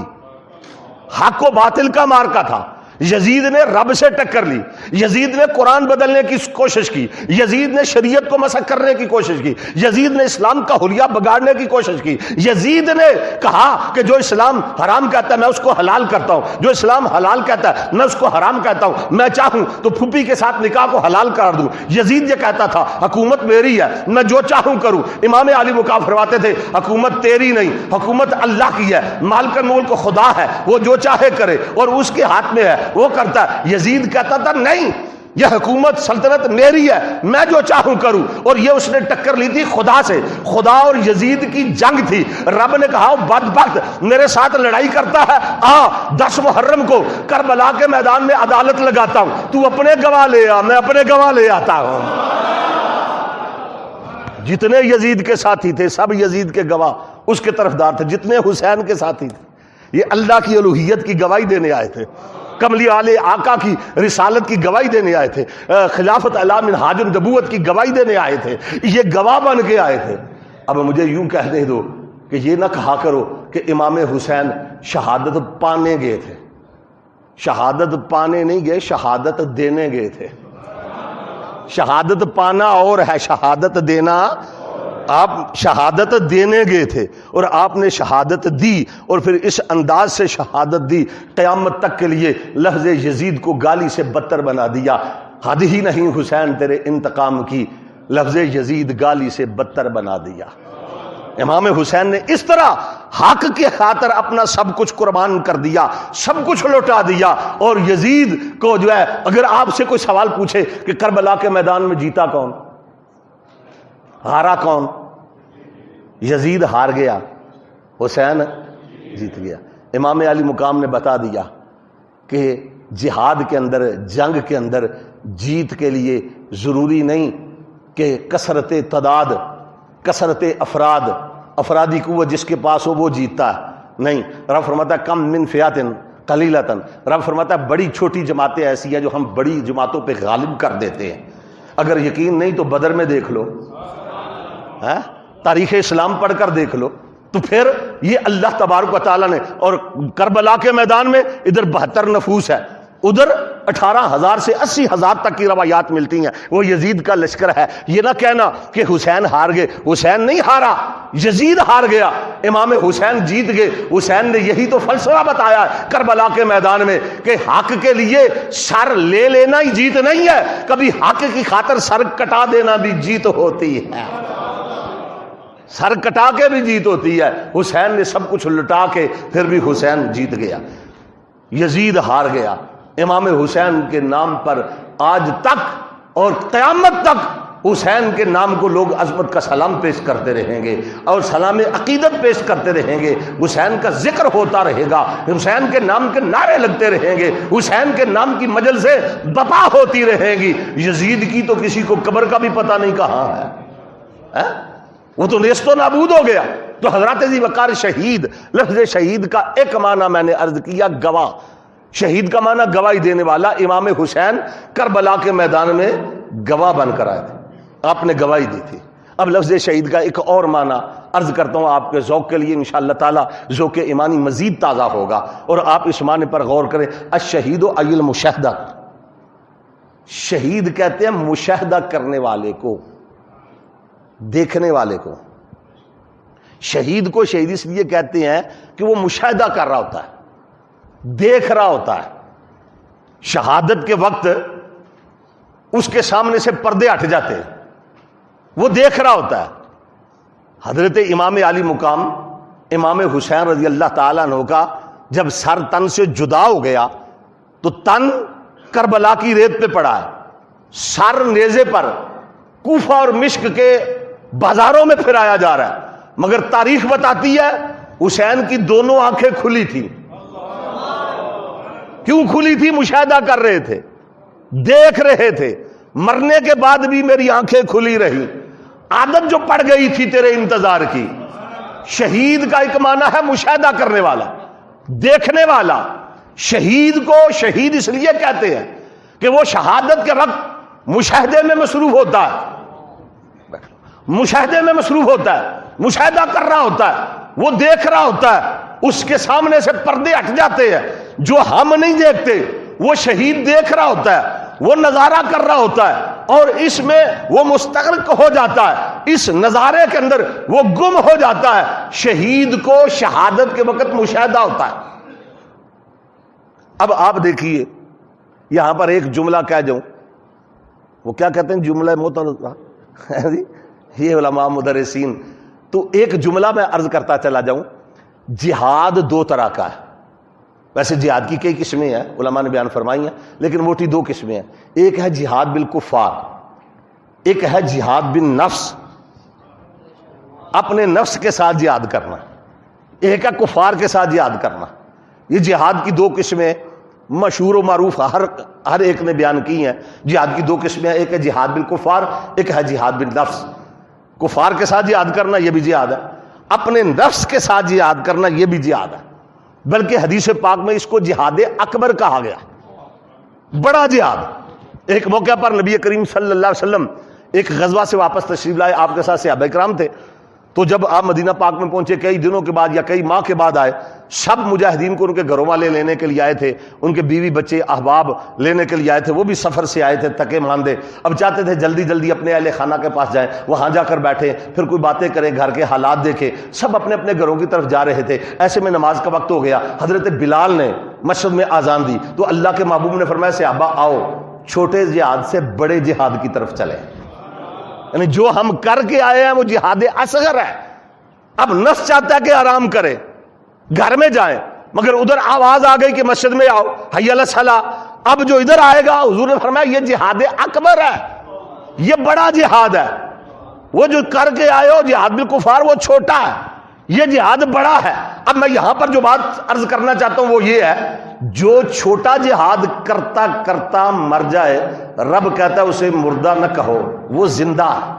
حق و باطل کا مارکا تھا۔ یزید نے رب سے ٹکر لی، یزید نے قرآن بدلنے کی کوشش کی، یزید نے شریعت کو مسخ کرنے کی کوشش کی، یزید نے اسلام کا حلیہ بگاڑنے کی کوشش کی، یزید نے کہا کہ جو اسلام حرام کہتا ہے میں اس کو حلال کرتا ہوں، جو اسلام حلال کہتا ہے میں اس کو حرام کہتا ہوں، میں چاہوں تو پھوپھی کے ساتھ نکاح کو حلال کر دوں۔ یزید یہ کہتا تھا حکومت میری ہے، میں جو چاہوں کروں۔ امام علی مقام فرماتے تھے حکومت تیری نہیں، حکومت اللہ کی ہے، مالک الملک خدا ہے، وہ جو چاہے کرے اور اس کے ہاتھ میں ہے وہ کرتا ہے۔ یزید کہتا تھا نہیں، یہ حکومت سلطنت میری ہے، میں جو چاہوں کروں، اور یہ اس نے ٹکر لی تھی خدا سے۔ خدا اور یزید کی جنگ تھی۔ رب نے کہا بدبخت میرے ساتھ لڑائی کرتا ہے، آ 10 محرم کو کربلا کے میدان میں عدالت لگاتا ہوں، تو اپنے گواہ لے آ، میں اپنے گواہ لے آتا ہوں۔ جتنے یزید کے ساتھی تھے سب یزید کے گواہ اس کے طرفدار تھے، جتنے حسین کے ساتھی تھے یہ اللہ کی الوہیت کی گواہی دینے آئے تھے، کملی آلے آقا کی رسالت کی گواہی دینے آئے تھے، خلافت اعلی منہاج النبوت کی گواہی دینے آئے تھے، یہ گواہ بن کے آئے تھے۔ اب مجھے یوں کہنے دو کہ یہ نہ کہا کرو کہ امام حسین شہادت پانے گئے تھے، شہادت پانے نہیں گئے، شہادت دینے گئے تھے۔ شہادت پانا اور ہے، شہادت دینا، آپ شہادت دینے گئے تھے اور آپ نے شہادت دی، اور پھر اس انداز سے شہادت دی قیامت تک کے لیے لفظ یزید کو گالی سے بدتر بنا دیا۔ حد ہی نہیں حسین تیرے انتقام کی، لفظ یزید گالی سے بدتر بنا دیا۔ امام حسین نے اس طرح حق کے خاطر اپنا سب کچھ قربان کر دیا، سب کچھ لوٹا دیا۔ اور یزید کو جو ہے اگر آپ سے کوئی سوال پوچھے کہ کربلا کے میدان میں جیتا کون، ہارا کون؟ یزید ہار گیا، حسین جیت گیا۔ امام علی مقام نے بتا دیا کہ جہاد کے اندر، جنگ کے اندر جیت کے لیے ضروری نہیں کہ کثرت تعداد، کثرت افراد، افرادی قوت جس کے پاس ہو وہ جیتتا ہے، نہیں۔ رب فرماتا ہے کم من فیات قلیلۃ، رب فرماتا ہے بڑی چھوٹی جماعتیں ایسی ہیں جو ہم بڑی جماعتوں پہ غالب کر دیتے ہیں۔ اگر یقین نہیں تو بدر میں دیکھ لو، تاریخ اسلام پڑھ کر دیکھ لو، تو پھر یہ اللہ تبارک و تعالیٰ نے، اور کربلا کے میدان میں ادھر 72 نفوس ہے، ادھر 18,000 سے 80,000 تک کی روایات ملتی ہیں، وہ یزید کا لشکر ہے۔ یہ نہ کہنا کہ حسین ہار گئے، حسین نہیں ہارا، یزید ہار گیا، امام حسین جیت گئے۔ حسین نے یہی تو فلسفہ بتایا ہے کربلا کے میدان میں کہ حق کے لیے سر لے لینا ہی جیت نہیں ہے، کبھی حق کی خاطر سر کٹا دینا بھی جیت ہوتی ہے، سر کٹا کے بھی جیت ہوتی ہے۔ حسین نے سب کچھ لٹا کے پھر بھی حسین جیت گیا، یزید ہار گیا۔ امام حسین کے نام پر آج تک اور قیامت تک حسین کے نام کو لوگ عظمت کا سلام پیش کرتے رہیں گے اور سلام عقیدت پیش کرتے رہیں گے، حسین کا ذکر ہوتا رہے گا، حسین کے نام کے نعرے لگتے رہیں گے، حسین کے نام کی مجلسیں بپا ہوتی رہیں گی۔ یزید کی تو کسی کو قبر کا بھی پتہ نہیں کہاں ہے، وہ تو نیست و نابود ہو گیا۔ تو حضرت ذی وقار شہید، لفظ شہید کا ایک معنی میں نے عرض کیا گواہ، شہید کا معنی گواہی دینے والا۔ امام حسین کربلا کے میدان میں گواہ بن کر آئے تھے، آپ نے گواہی دی تھی۔ اب لفظ شہید کا ایک اور معنی عرض کرتا ہوں آپ کے ذوق کے لیے، انشاءاللہ تعالی ذوق ایمانی مزید تازہ ہوگا، اور آپ اس معنی پر غور کریں۔ الشہید و ای المشاہدہ، شہید کہتے ہیں مشاہدہ کرنے والے کو، دیکھنے والے کو۔ شہید کو شہید اس لیے کہتے ہیں کہ وہ مشاہدہ کر رہا ہوتا ہے، دیکھ رہا ہوتا ہے۔ شہادت کے وقت اس کے سامنے سے پردے ہٹ جاتے ہیں، وہ دیکھ رہا ہوتا ہے۔ حضرت امام علی مقام امام حسین رضی اللہ تعالیٰ عنہ کا جب سر تن سے جدا ہو گیا تو تن کربلا کی ریت پہ پڑا ہے، سر نیزے پر کوفہ اور مشک کے بازاروں میں پھرایا جا رہا ہے، مگر تاریخ بتاتی ہے حسین کی دونوں آنکھیں کھلی تھی۔ کیوں کھلی تھی؟ مشاہدہ کر رہے تھے، دیکھ رہے تھے۔ مرنے کے بعد بھی میری آنکھیں کھلی رہی، عادت جو پڑ گئی تھی تیرے انتظار کی۔ شہید کا ایک معنی ہے مشاہدہ کرنے والا، دیکھنے والا۔ شہید کو شہید اس لیے کہتے ہیں کہ وہ شہادت کے وقت مشاہدے میں مصروف ہوتا ہے، مشاہدے میں مصروف ہوتا ہے، مشاہدہ کر رہا ہوتا ہے، وہ دیکھ رہا ہوتا ہے۔ اس کے سامنے سے پردے ہٹ جاتے ہیں، جو ہم نہیں دیکھتے وہ شہید دیکھ رہا ہوتا ہے، وہ نظارہ کر رہا ہوتا ہے، اور اس میں وہ مستغرق ہو جاتا ہے، اس نظارے کے اندر وہ گم ہو جاتا ہے۔ شہید کو شہادت کے وقت مشاہدہ ہوتا ہے۔ اب آپ دیکھیے یہاں پر ایک جملہ کہہ جاؤں، وہ کیا کہتے ہیں جملہ موتر، یہ علماء مدرسین، تو ایک جملہ میں عرض کرتا چلا جاؤں، جہاد دو طرح کا ہے۔ ویسے جہاد کی کئی قسمیں ہیں، علماء نے بیان فرمائی ہیں، لیکن موٹی دو قسمیں ہیں۔ ایک ہے جہاد بالکفار، ایک ہے جہاد بالنفس، اپنے نفس کے ساتھ جہاد کرنا، ایک ہے کفار کے ساتھ جہاد کرنا۔ یہ جہاد کی دو قسمیں مشہور و معروف ہر ایک نے بیان کی ہیں۔ جہاد کی دو قسمیں ہیں، ایک ہے جہاد بالکفار، ایک ہے جہاد بالنفس۔ کفار کے ساتھ جہاد کرنا یہ بھی جہاد ہے، اپنے نفس کے ساتھ جہاد کرنا یہ بھی جہاد ہے، بلکہ حدیث پاک میں اس کو جہاد اکبر کہا گیا، بڑا جہاد۔ ایک موقع پر نبی کریم صلی اللہ علیہ وسلم ایک غزوہ سے واپس تشریف لائے، آپ کے ساتھ صحابہ کرام تھے۔ تو جب آپ مدینہ پاک میں پہنچے، کئی دنوں کے بعد یا کئی ماہ کے بعد آئے، سب مجاہدین کو ان کے گھروں والے لینے کے لیے آئے تھے، ان کے بیوی بچے احباب لینے کے لیے آئے تھے، وہ بھی سفر سے آئے تھے تھکے ماندے، اب چاہتے تھے جلدی جلدی اپنے اہل خانہ کے پاس جائیں، وہاں جا کر بیٹھے، پھر کوئی باتیں کریں، گھر کے حالات دیکھیں، سب اپنے اپنے گھروں کی طرف جا رہے تھے۔ ایسے میں نماز کا وقت ہو گیا، حضرت بلال نے مسجد میں اذان دی تو اللہ کے محبوب نے فرمایا صحابہ آؤ چھوٹے جہاد سے بڑے جہاد کی طرف چلیں، یعنی جو ہم کر کے آئے ہیں وہ جہاد اصغر ہے۔ اب نفس چاہتا ہے کہ آرام کرے، گھر میں جائیں، مگر ادھر آواز آ گئی کہ مسجد میں آؤ، حی علی الصلاۃ۔ اب جو ادھر آئے گا حضور نے فرمایا یہ جہاد اکبر ہے، یہ بڑا جہاد ہے۔ وہ جو کر کے آئے ہو جہاد بالکفار وہ چھوٹا ہے، یہ جہاد بڑا ہے۔ اب میں یہاں پر جو بات عرض کرنا چاہتا ہوں وہ یہ ہے، جو چھوٹا جہاد کرتا کرتا مر جائے، رب کہتا ہے اسے مردہ نہ کہو، وہ زندہ ہے،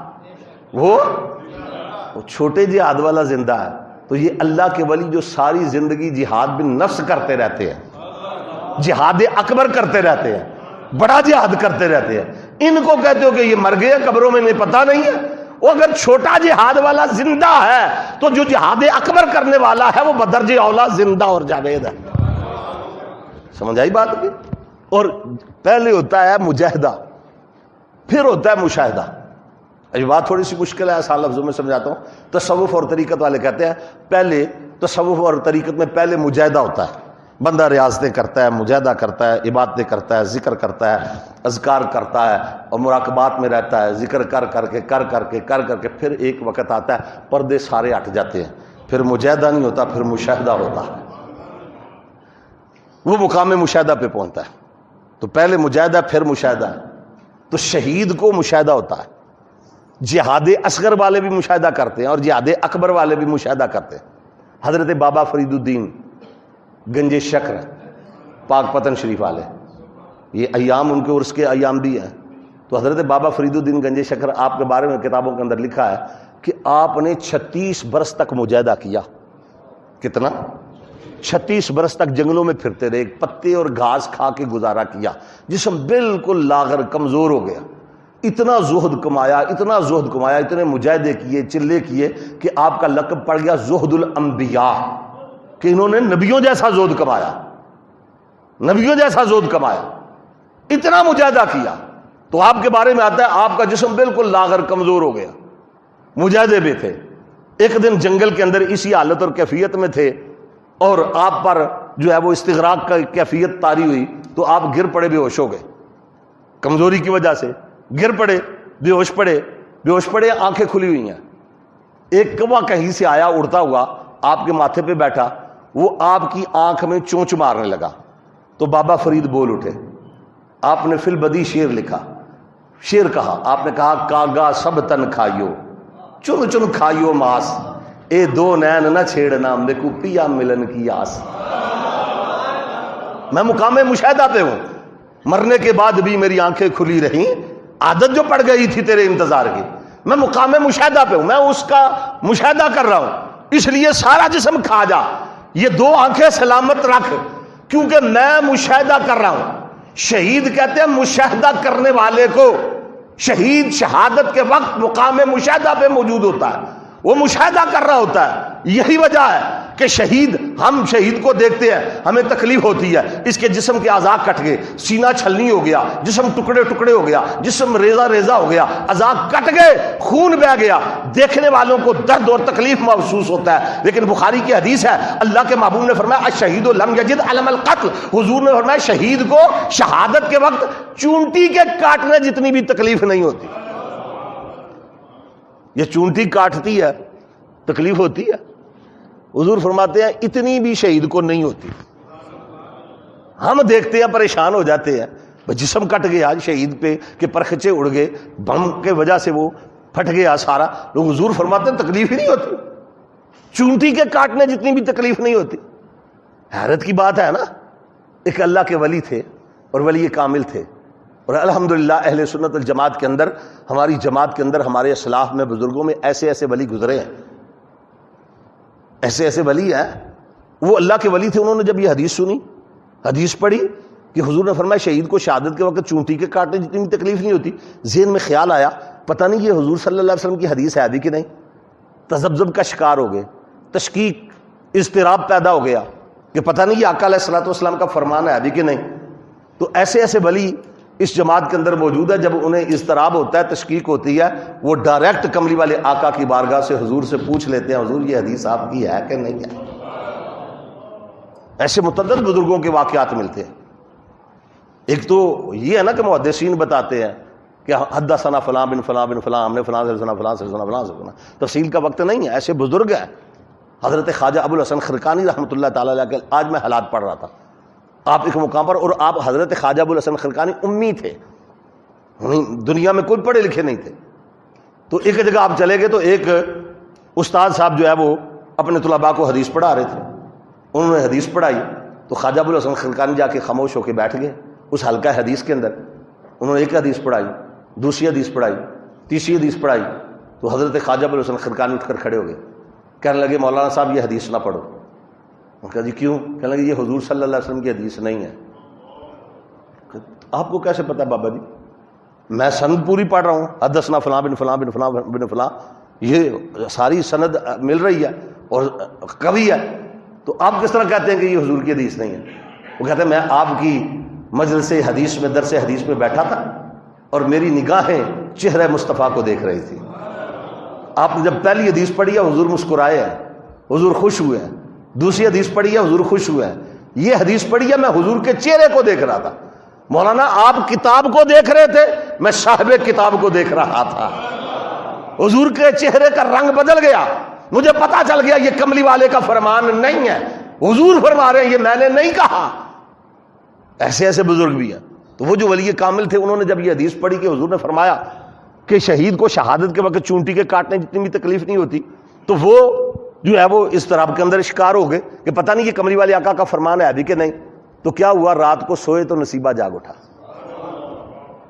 وہ چھوٹے جہاد والا زندہ ہے۔ تو یہ اللہ کے ولی جو ساری زندگی جہاد بالنفس کرتے رہتے ہیں، جہاد اکبر کرتے رہتے ہیں، بڑا جہاد کرتے رہتے ہیں، ان کو کہتے ہو کہ یہ مر گئے قبروں میں، نہیں پتہ نہیں ہے۔ وہ اگر چھوٹا جہاد والا زندہ ہے تو جو جہاد اکبر کرنے والا ہے وہ بدرجہ اولا زندہ اور جاوید ہے۔ سمجھ آئی بات کی؟ اور پہلے ہوتا ہے مجاہدہ، پھر ہوتا ہے مشاہدہ۔ یہ بات تھوڑی سی مشکل ہے، آسان لفظوں میں سمجھاتا ہوں۔ تصوف اور طریقت والے کہتے ہیں پہلے تصوف اور طریقت میں پہلے مجاہدہ ہوتا ہے، بندہ ریاضتیں کرتا ہے، مجاہدہ کرتا ہے، عبادتیں کرتا ہے، ذکر کرتا ہے، اذکار کرتا ہے اور مراقبات میں رہتا ہے، ذکر کر کے پھر ایک وقت آتا ہے پردے سارے ہٹ جاتے ہیں، پھر مجاہدہ نہیں ہوتا، پھر مشاہدہ ہوتا ہے، وہ مقام مشاہدہ پہ پہنچتا ہے۔ تو پہلے مجاہدہ پھر مشاہدہ ہے۔ تو شہید کو مشاہدہ ہوتا ہے، جہاد اصغر والے بھی مشاہدہ کرتے ہیں اور جہاد اکبر والے بھی مشاہدہ کرتے ہیں۔ حضرت بابا فرید الدین گنج شکر پاک پتن شریف والے، یہ ایام ان کے عرس کے ایام بھی ہیں۔ تو حضرت بابا فرید الدین گنج شکر، آپ کے بارے میں کتابوں کے اندر لکھا ہے کہ آپ نے 36 برس تک مجاہدہ کیا۔ کتنا؟ 36 برس تک جنگلوں میں پھرتے رہے، پتے اور گھاس کھا کے گزارا کیا، جسم بالکل لاغر کمزور ہو گیا، اتنا زہد کمایا، اتنے مجاہدے کیے، چلے کیے کہ آپ کا لقب پڑ گیا زہد الانبیاء، کہ انہوں نے نبیوں جیسا زہد کمایا، نبیوں جیسا زہد کمایا، اتنا مجاہدہ کیا۔ تو آپ کے بارے میں آتا ہے آپ کا جسم بالکل لاغر کمزور ہو گیا، مجاہدے میں تھے۔ ایک دن جنگل کے اندر اسی حالت اور کیفیت میں تھے اور آپ پر جو ہے وہ استغراق کا کیفیت طاری ہوئی، تو آپ گر پڑے، بے ہوش ہو گئے، کمزوری کی وجہ سے گر پڑے، بے ہوش پڑے، آنکھیں کھلی ہوئی ہیں۔ ایک کوا کہیں سے آیا اڑتا ہوا، آپ کے ماتھے پہ بیٹھا، وہ آپ کی آنکھ میں چونچ مارنے لگا۔ تو بابا فرید بول اٹھے، آپ نے فی البدی شعر لکھا، شعر کہا، آپ نے کہا کاگا سب تن کھائیو، چن چن کھائیو ماس، اے دو نین نہ چھیڑنا، میرے کو پیا ملن کی آس۔ میں مقام مشاہدہ پہ ہوں، مرنے کے بعد بھی میری آنکھیں کھلی رہیں، عادت جو پڑ گئی تھی تیرے انتظار کی، میں مقام مشاہدہ پہ ہوں، میں اس کا مشاہدہ کر رہا ہوں، اس لیے سارا جسم کھا جا، یہ دو آنکھیں سلامت رکھ، کیونکہ میں مشاہدہ کر رہا ہوں۔ شہید کہتے ہیں مشاہدہ کرنے والے کو، شہید شہادت کے وقت مقام مشاہدہ پہ موجود ہوتا ہے، وہ مشاہدہ کر رہا ہوتا ہے۔ یہی وجہ ہے کہ شہید، ہم شہید کو دیکھتے ہیں ہمیں تکلیف ہوتی ہے، اس کے جسم کے اعضاء کٹ گئے، سینہ چھلنی ہو گیا، جسم ٹکڑے ٹکڑے ہو گیا، جسم ریزہ ریزہ ہو گیا، اعضاء کٹ گئے، خون بہہ گیا، دیکھنے والوں کو درد اور تکلیف محسوس ہوتا ہے۔ لیکن بخاری کی حدیث ہے، اللہ کے محبوب نے فرمایا الشہید لم یجد علم القتل، حضور نے فرمایا شہید کو شہادت کے وقت چونٹی کے کاٹنے جتنی بھی تکلیف نہیں ہوتی۔ یہ چونٹی کاٹتی ہے تکلیف ہوتی ہے، حضور فرماتے ہیں اتنی بھی شہید کو نہیں ہوتی۔ ہم دیکھتے ہیں پریشان ہو جاتے ہیں، جسم کٹ گیا شہید پہ کہ پرخچے اڑ گئے، بم کے وجہ سے وہ پھٹ گیا سارا، لوگ حضور فرماتے ہیں تکلیف ہی نہیں ہوتی، چونٹی کے کاٹنے جتنی بھی تکلیف نہیں ہوتی۔ حیرت کی بات ہے نا، ایک اللہ کے ولی تھے اور ولی کامل تھے، اور الحمدللہ اہل سنت الجماعت کے اندر، ہماری جماعت کے اندر، ہمارے اسلاف میں بزرگوں میں ایسے ایسے ولی گزرے ہیں، ایسے ایسے ولی ہیں، وہ اللہ کے ولی تھے۔ انہوں نے جب یہ حدیث سنی، حدیث پڑھی کہ حضور نے فرمایا شہید کو شہادت کے وقت چونٹی کے کاٹنے جتنی بھی تکلیف نہیں ہوتی، ذہن میں خیال آیا پتہ نہیں یہ حضور صلی اللہ علیہ وسلم کی حدیث ہے بھی کہ نہیں، تذبذب کا شکار ہو گئے، تشکیک، اضطراب پیدا ہو گیا کہ پتہ نہیں یہ آقا علیہ الصلوۃ والسلام کا فرمان ہے بھی کہ نہیں۔ تو ایسے ایسے ولی اس جماعت کے اندر موجود ہے، جب انہیں اضطراب ہوتا ہے، تشکیک ہوتی ہے، وہ ڈائریکٹ کملی والے آقا کی بارگاہ سے حضور سے پوچھ لیتے ہیں حضور یہ حدیث آپ کی ہے کہ نہیں ہے۔ ایسے متعدد بزرگوں کے واقعات ملتے ہیں۔ ایک تو یہ ہے نا کہ محدثین بتاتے ہیں کہ حدثنا فلاں بن فلاں بن فلاں، ہم نے فلاں سے سنا، فلاں سے سنا، فلاں سے سنا، تفصیل کا وقت نہیں ہے، ایسے بزرگ ہیں۔ حضرت خواجہ ابو الحسن خرقانی رحمۃ اللہ تعالیٰ علیہ کے آج میں حالات پڑھ رہا تھا، آپ ایک مقام پر، اور آپ حضرت خواجہ ابو الحسن خرقانی امی تھے، دنیا میں کوئی پڑھے لکھے نہیں تھے۔ تو ایک جگہ آپ چلے گئے تو ایک استاد صاحب جو ہے وہ اپنے طلباء کو حدیث پڑھا رہے تھے، انہوں نے حدیث پڑھائی تو خواجہ ابو الحسن خرقانی جا کے خاموش ہو کے بیٹھ گئے اس حلقہ حدیث کے اندر۔ انہوں نے ایک حدیث پڑھائی، دوسری حدیث پڑھائی، تیسری حدیث پڑھائی، تو حضرت خواجہ ابو الحسن خرقانی اٹھ کر کھڑے ہو گئے، کہنے لگے مولانا صاحب یہ حدیث نہ پڑھو۔ انہوں نے کہا جی کیوں؟ کہنے لگے یہ حضور صلی اللہ علیہ وسلم کی حدیث نہیں ہے۔ آپ کو کیسے پتا بابا جی؟ میں سند پوری پڑھ رہا ہوں، حدثنا فلاں بن فلاں بن فلاں بن فلاں، یہ ساری سند مل رہی ہے اور قوی ہے، تو آپ کس طرح کہتے ہیں کہ یہ حضور کی حدیث نہیں ہے؟ وہ کہتے ہیں میں آپ کی مجلس حدیث میں، درس حدیث میں بیٹھا تھا اور میری نگاہیں چہرہ مصطفیٰ کو دیکھ رہی تھی۔ آپ نے جب پہلی حدیث پڑھی ہے حضور مسکرائے ہیں، حضور خوش ہوئے ہیں، دوسری حدیث پڑھی ہے حضور خوش ہوئے ہیں، یہ حدیث پڑھی ہے میں حضور کے چہرے کو دیکھ رہا تھا۔ مولانا آپ کتاب کو دیکھ رہے تھے، میں صاحب کتاب کو دیکھ رہا تھا، حضور کے چہرے کا رنگ بدل گیا، مجھے پتا چل گیا یہ کملی والے کا فرمان نہیں ہے، حضور فرما رہے ہیں، یہ میں نے نہیں کہا۔ ایسے ایسے بزرگ بھی ہیں۔ تو وہ جو ولی کامل تھے انہوں نے جب یہ حدیث پڑھی کہ حضور نے فرمایا کہ شہید کو شہادت کے وقت چونٹی کے کاٹنے جتنی بھی تکلیف نہیں ہوتی، تو وہ جو ہے وہ اضطراب کے اندر شکار ہو گئے کہ پتہ نہیں یہ کملی والے آقا کا فرمان ہے ابھی کہ نہیں۔ تو کیا ہوا، رات کو سوئے تو نصیبہ جاگ اٹھا،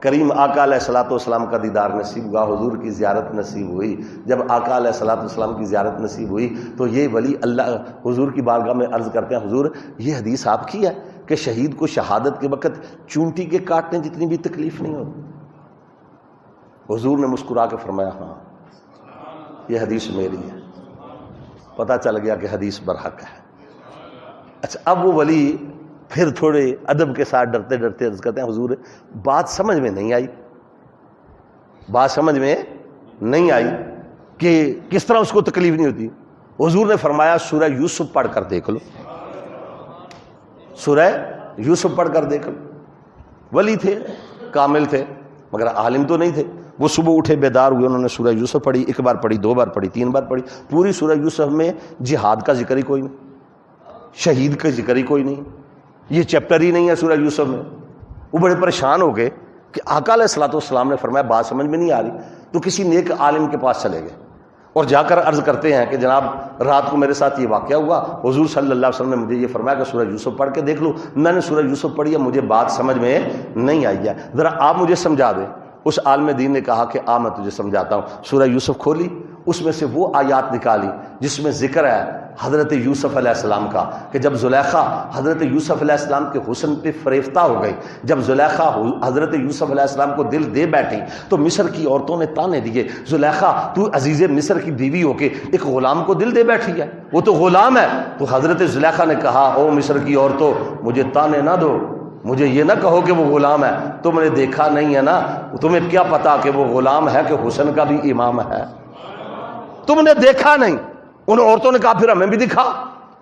کریم آقا علیہ الصلوۃ والسلام کا دیدار نصیب ہوا، حضور کی زیارت نصیب ہوئی۔ جب آقا علیہ الصلوۃ والسلام کی زیارت نصیب ہوئی تو یہ ولی اللہ حضور کی بارگاہ میں عرض کرتے ہیں حضور یہ حدیث آپ کی ہے کہ شہید کو شہادت کے وقت چونٹی کے کاٹنے جتنی بھی تکلیف نہیں ہوتی؟ حضور نے مسکرا کے فرمایا ہاں یہ حدیث میری ہے۔ پتہ چل گیا کہ حدیث برحق ہے۔ اچھا اب وہ ولی پھر تھوڑے ادب کے ساتھ ڈرتے ڈرتے عرض کرتے ہیں حضور بات سمجھ میں نہیں آئی، بات سمجھ میں نہیں آئی کہ کس طرح اس کو تکلیف نہیں ہوتی۔ حضور نے فرمایا سورہ یوسف پڑھ کر دیکھ لو، سورہ یوسف پڑھ کر دیکھ لو۔ ولی تھے، کامل تھے، مگر عالم تو نہیں تھے۔ وہ صبح اٹھے بیدار ہوئے، انہوں نے سورہ یوسف پڑھی، ایک بار پڑھی، دو بار پڑھی، تین بار پڑھی، پوری سورہ یوسف میں جہاد کا ذکر ہی کوئی نہیں، شہید کا ذکر ہی کوئی نہیں، یہ چیپٹر ہی نہیں ہے سورہ یوسف میں۔ وہ بڑے پریشان ہو گئے کہ آقا علیہ الصلوۃ والسلام نے فرمایا بات سمجھ میں نہیں آ رہی، تو کسی نیک عالم کے پاس چلے گئے اور جا کر عرض کرتے ہیں کہ جناب رات کو میرے ساتھ یہ واقعہ ہوا، حضور صلی اللہ علیہ وسلم نے مجھے یہ فرمایا کہ سورہ یوسف پڑھ کے دیکھ لو، میں نے سورہ یوسف پڑھی ہے، مجھے بات سمجھ میں نہیں آئی ہے، ذرا آپ مجھے سمجھا دیں۔ اس عالم دین نے کہا کہ میں تجھے سمجھاتا ہوں۔ سورہ یوسف کھولی اس میں سے وہ آیات نکالی جس میں ذکر ہے حضرت یوسف علیہ السلام کا کہ جب زلیخا حضرت یوسف علیہ السلام کے حسن پہ فریفتہ ہو گئی، جب زلیخا حضرت یوسف علیہ السلام کو دل دے بیٹھی تو مصر کی عورتوں نے تانے دیے، زلیخا تو عزیز مصر کی بیوی ہو کے ایک غلام کو دل دے بیٹھی ہے، وہ تو غلام ہے۔ تو حضرت زلیخا نے کہا او مصر کی عورتوں، مجھے تانے نہ دو، مجھے یہ نہ کہو کہ وہ غلام ہے، تم نے دیکھا نہیں ہے نا، تمہیں کیا پتا کہ وہ غلام ہے کہ حسن کا بھی امام ہے، تم نے دیکھا نہیں۔ ان عورتوں نے کہا پھر ہمیں بھی دکھا،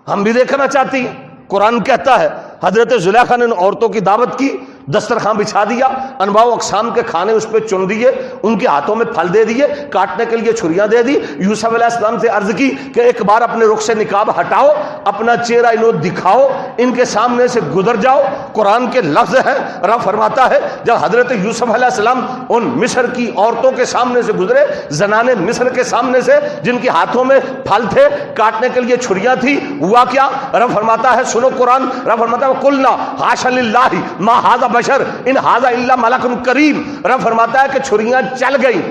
ہم بھی دیکھنا چاہتی ہیں۔ قرآن کہتا ہے حضرت زلیخا نے ان عورتوں کی دعوت کی، دسترخوان بچھا دیا، انواع و اقسام کے کھانے اس پہ چن دیے، ان کے ہاتھوں میں پھل دے دیے، کاٹنے کے لیے چھریاں دے دی۔ یوسف علیہ السلام سے عرض کی کہ ایک بار اپنے رخ سے نقاب ہٹاؤ، اپنا چہرہ انہیں دکھاؤ، ان کے سامنے سے گزر جاؤ۔ قرآن کے لفظ ہیں، رب فرماتا ہے جب حضرت یوسف علیہ السلام ان مصر کی عورتوں کے سامنے سے گزرے، زنان مصر کے سامنے سے جن کے ہاتھوں میں پھل تھے، کاٹنے کے لیے چھریاں تھی، ہوا کیا؟ رب فرماتا ہے سنو قرآن، رب فرماتا ہے قلنا حاشا للہ ما ھذا بشر ان ھذا الا ملک کریم۔ رب فرماتا ہے کہ چھریاں چل گئیں،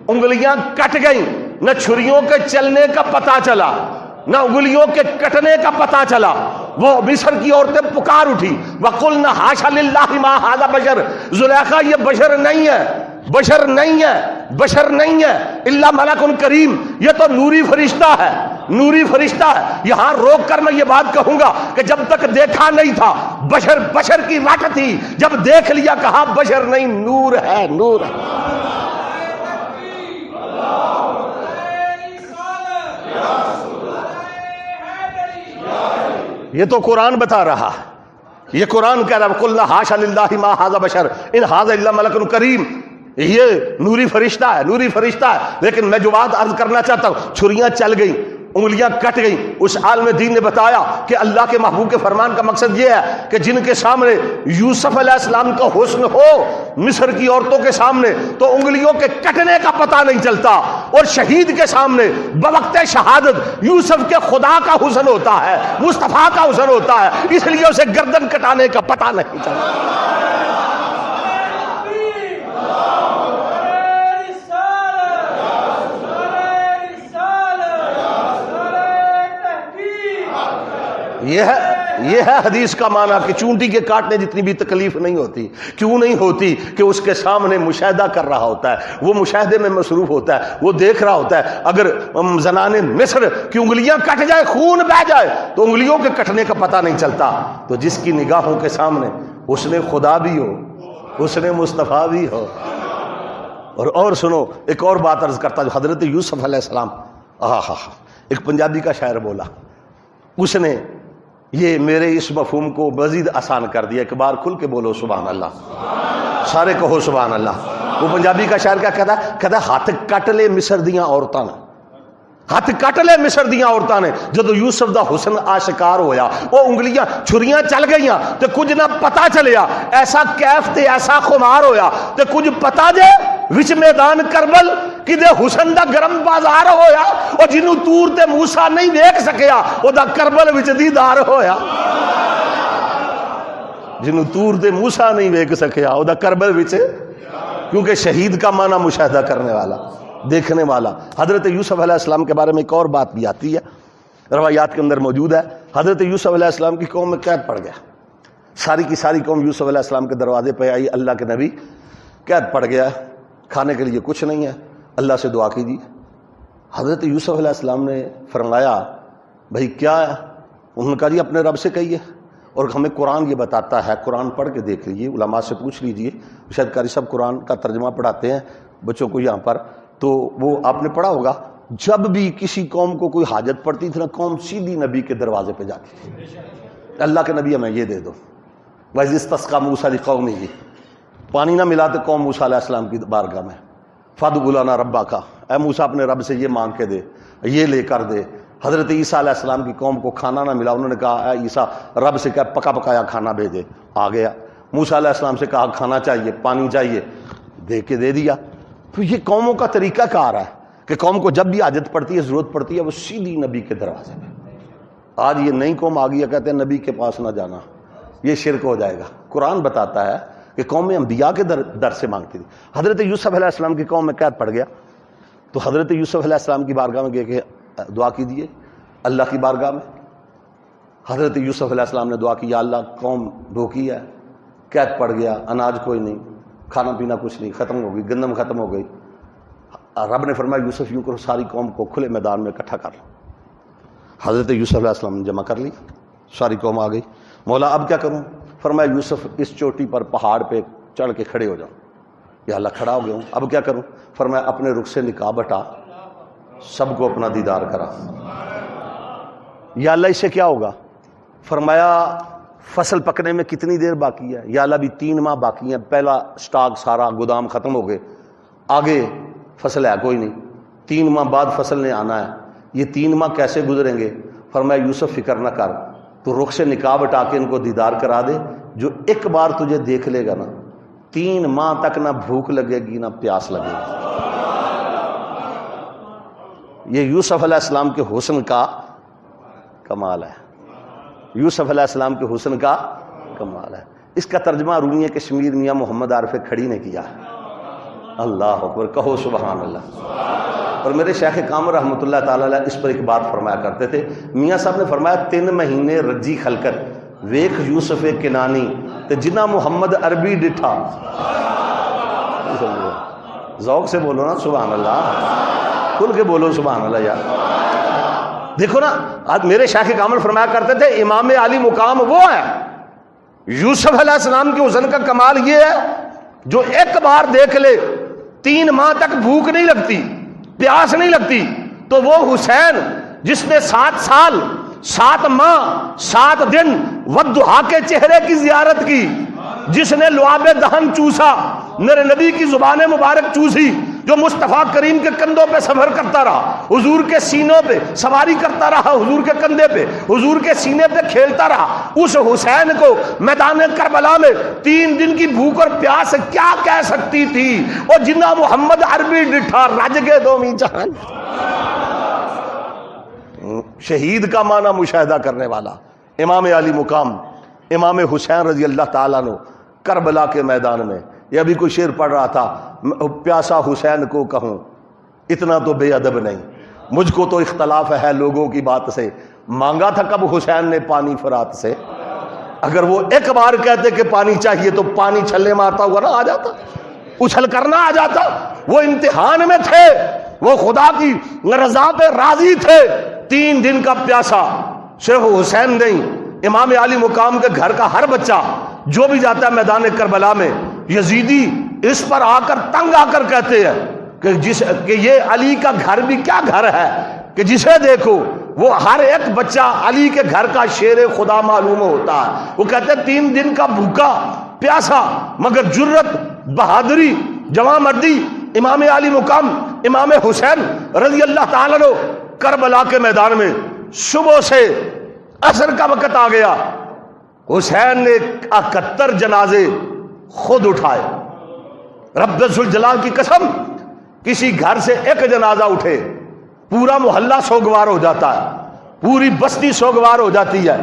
انگلیاں کٹ گئیں، نہ چھریوں کے چلنے کا پتہ چلا نہ انگلیوں کے کٹنے کا پتہ چلا۔ وہ مصر کی عورتیں پکار اٹھی وقلنا حاشا للہ ما ھذا بشر، زلیخا یہ بشر نہیں ہے، بشر نہیں ہے، بشر نہیں ہے، الا ملک کریم، یہ تو نوری فرشتہ ہے، نوری فرشتہ ہے۔ یہاں روک کر میں یہ بات کہوں گا کہ جب تک دیکھا نہیں تھا بشر بشر کی رٹ تھی، جب دیکھ لیا کہا بشر نہیں، نور ہے، نور ہے۔ یہ تو قرآن بتا رہا ہے، یہ قرآن کہہ رہا ہے قلنا حاشا للہ ما ھذا بشر ان ھذا الا ملک کریم، یہ نوری فرشتہ ہے، نوری فرشتہ ہے۔ لیکن میں جو بات عرض کرنا چاہتا ہوں، چھریاں چل گئیں، انگلیاں کٹ گئیں۔ اس عالم دین نے بتایا کہ اللہ کے محبوب کے فرمان کا مقصد یہ ہے کہ جن کے سامنے یوسف علیہ السلام کا حسن ہو مصر کی عورتوں کے سامنے تو انگلیوں کے کٹنے کا پتہ نہیں چلتا، اور شہید کے سامنے بوقت شہادت یوسف کے خدا کا حسن ہوتا ہے، مصطفیٰ کا حسن ہوتا ہے، اس لیے اسے گردن کٹانے کا پتہ نہیں چلتا۔ یہ ہے حدیث کا معنی کہ چونٹی کے کاٹنے جتنی بھی تکلیف نہیں ہوتی، کیوں نہیں ہوتی؟ کہ اس کے سامنے مشاہدہ کر رہا ہوتا ہے، وہ مشاہدے میں مصروف ہوتا ہے، وہ دیکھ رہا ہوتا ہے۔ اگر زنان مصر کی انگلیاں کٹ جائے، خون بہہ جائے، تو انگلیوں کے کٹنے کا پتہ نہیں چلتا۔ تو جس کی نگاہوں کے سامنے حسن خدا بھی ہو، حسن مصطفیٰ بھی ہو۔ اور سنو ایک اور بات عرض کرتا جو حضرت یوسف علیہ السلام، ایک پنجابی کا شاعر بولا، اس نے یہ میرے اس مفہوم کو مزید آسان کر دیا، ایک بار کھل کے بولو سبحان اللہ، سارے کہو سبحان اللہ۔ وہ پنجابی کا شاعر کیا کہتا ہے؟ کہتا ہے ہاتھ کٹ لے مصر دیاں عورتاں نے، ہاتھ کٹ لے مصر دیاں عورتاں نے، جدو یوسف دا حسن آشکار ہویا، وہ انگلیاں چھریاں چل گئیاں تے کچھ نہ پتا چلیا، ایسا کیف تے ایسا خمار ہویا تے کچھ پتا جے وچ میدان کربل کدے حسن دا گرم بازار ہویا، اور جنوں تور تے موسیٰ نہیں ویکھ سکیا او دا کربل وچ دیدار ہویا، جنوں تور تے موسیٰ نہیں ویکھ سکیا او دا کربل وچ، کیونکہ شہید کا معنی مشاہدہ کرنے والا، دیکھنے والا۔ حضرت یوسف علیہ السلام کے بارے میں ایک اور بات بھی آتی ہے، روایات کے اندر موجود ہے۔ حضرت یوسف علیہ السلام کی قوم میں قید پڑ گیا، ساری کی ساری قوم یوسف علیہ السلام کے دروازے پہ آئی، اللہ کے نبی قید پڑ گیا، کھانے کے لیے کچھ نہیں ہے، اللہ سے دعا کیجیے۔ حضرت یوسف علیہ السلام نے فرمایا بھائی کیا ہے؟ انہوں نے کہا جی اپنے رب سے کہیے، اور ہمیں قرآن یہ بتاتا ہے، قرآن پڑھ کے دیکھ لیجیے، علماء سے پوچھ لیجیے، شاید قاری صاحب قرآن کا ترجمہ پڑھاتے ہیں بچوں کو یہاں پر، تو وہ آپ نے پڑھا ہوگا، جب بھی کسی قوم کو کوئی حاجت پڑتی تھی نا، قوم سیدھی نبی کے دروازے پہ جاتی تھی، اللہ کے نبی ہمیں یہ دے دو۔ وَإِذِ اسْتَسْقَىٰ مُوسَىٰ لِقَوْمِهِ، پانی نہ ملا تو قوم موسیٰ علیہ السلام کی بارگاہ میں، فَادْعُ لَنَا رَبَّكَ، اے موسیٰ اپنے رب سے یہ مانگ کے دے، یہ لے کر دے۔ حضرت عیسیٰ علیہ السلام کی قوم کو کھانا نہ ملا، انہوں نے کہا اے عیسیٰ رب سے کہا پکا پکایا کھانا بھیجے، آ گیا۔ موسیٰ علیہ السلام سے کہا کھانا چاہیے، پانی چاہیے، دے کے دے دیا۔ تو یہ قوموں کا طریقہ کار ہے کہ قوم کو جب بھی حاجت پڑتی ہے، ضرورت پڑتی ہے، وہ سیدھی نبی کے دروازے پہ۔ آج یہ نئی قوم آ گئی ہے، کہتے ہیں نبی کے پاس نہ جانا، یہ شرک ہو جائے گا۔ قرآن بتاتا ہے کہ قوم انبیاء کے در سے مانگتی تھی۔ حضرت یوسف علیہ السلام کی قوم میں قید پڑ گیا، تو حضرت یوسف علیہ السلام کی بارگاہ میں گئے کہ دعا کیجیے، اللہ کی بارگاہ میں حضرت یوسف علیہ السلام نے دعا کی، یا اللہ قوم دھوکی ہے، قید پڑ گیا، اناج کوئی نہیں، کھانا پینا کچھ نہیں، ختم ہو گئی، گندم ختم ہو گئی۔ رب نے فرمایا یوسف یوں کرو، ساری قوم کو کھلے میدان میں اکٹھا کر لو۔ حضرت یوسف علیہ السلام نے جمع کر لی، ساری قوم آ گئی۔ مولا اب کیا کروں؟ فرمایا یوسف اس چوٹی پر پہاڑ پہ چڑھ کے کھڑے ہو جاؤ۔ یا اللہ کھڑا ہو گیا ہوں، اب کیا کروں؟ فرمایا اپنے رخ سے نقاب ہٹا، سب کو اپنا دیدار کرا۔ یا اللہ اس سے کیا ہوگا؟ فرمایا فصل پکنے میں کتنی دیر باقی ہے؟ یا اللہ بھی 3 ماہ باقی ہیں، پہلا سٹاک سارا گودام ختم ہو گئے، آگے فصل ہے کوئی نہیں، 3 ماہ بعد فصل نے آنا ہے، یہ 3 ماہ کیسے گزریں گے؟ فرمایا یوسف فکر نہ کر، تو رخ سے نقاب ہٹا کے ان کو دیدار کرا دے، جو ایک بار تجھے دیکھ لے گا نا 3 ماہ تک نہ بھوک لگے گی نہ پیاس لگے گی۔ یہ یوسف علیہ السلام کے حسن کا کمال ہے، یوسف علیہ السلام کے حسن کا کمال ہے۔ اس کا ترجمہ رومی کشمیر میاں محمد عارف کھڑی نے کیا ہے۔ اللہ اکبر، کہو سبحان اللہ۔ اور میرے شیخ کامل رحمۃ اللہ تعالی علیہ اس پر ایک بات فرمایا کرتے تھے، میاں صاحب نے فرمایا 3 مہینے رجی خلقت ویکھ یوسف کنانی تے جنہ محمد عربی ڈٹھا۔ ذوق سے بولو نا سبحان اللہ، کھل کے بولو سبحان اللہ یار۔ دیکھو نا آج میرے شیخ کامل فرمایا کرتے تھے امام علی مقام وہ ہے، یوسف علیہ السلام کے حسن کا کمال یہ ہے جو ایک بار دیکھ لے 3 ماہ تک بھوک نہیں لگتی، پیاس نہیں لگتی۔ تو وہ حسین جس نے 7 سال 7 ماہ 7 دن والضحیٰ کے چہرے کی زیارت کی، جس نے لعاب دہن چوسا، میرے نبی کی زبان مبارک چوسی، جو مصطفیٰ کریم کے کندھوں پہ سفر کرتا رہا، حضور کے سینوں پہ سواری کرتا رہا، حضور کے کندھے پہ، حضور کے سینے پہ کھیلتا رہا، اس حسین کو میدان کربلا میں 3 دن کی بھوک اور پیاس کیا کہہ سکتی تھی؟ اور جنہ محمد عربی ڈٹھا رج کے دومی جہان۔ شہید کا معنی مشاہدہ کرنے والا امام علی مقام امام حسین رضی اللہ تعالیٰ عنہ کربلا کے میدان میں، یہ ابھی کوئی شعر پڑھ رہا تھا، پیاسا حسین کو کہوں اتنا تو بے ادب نہیں، مجھ کو تو اختلاف ہے لوگوں کی بات سے، مانگا تھا کب حسین نے پانی فرات سے؟ اگر وہ ایک بار کہتے کہ پانی چاہیے تو پانی چھلنے میں آتا ہوا نہ آ جاتا، اچھل کرنا آ جاتا۔ وہ امتحان میں تھے، وہ خدا کی رضا پہ راضی تھے۔ 3 دن کا پیاسا صرف حسین نہیں، امام علی مقام کے گھر کا ہر بچہ جو بھی جاتا ہے میدان کربلا میں، یزیدی اس پر آ کر تنگ آ کر کہتے ہیں کہ یہ علی کا گھر بھی کیا گھر ہے کہ جسے دیکھو وہ ہر ایک بچہ علی کے گھر کا شیر خدا معلوم ہوتا ہے۔ وہ کہتے ہیں 3 دن کا بھوکا پیاسا مگر جرت، بہادری، جواں مردی امام علی مقام امام حسین رضی اللہ تعالیٰ عنہ کربلا کے میدان میں صبح سے عصر کا وقت آ گیا، حسین نے 71 جنازے خود اٹھائے۔ رب ذوالجلال کی قسم، کسی گھر سے ایک جنازہ اٹھے پورا محلہ سوگوار ہو جاتا ہے، پوری بستی سوگوار ہو جاتی ہے۔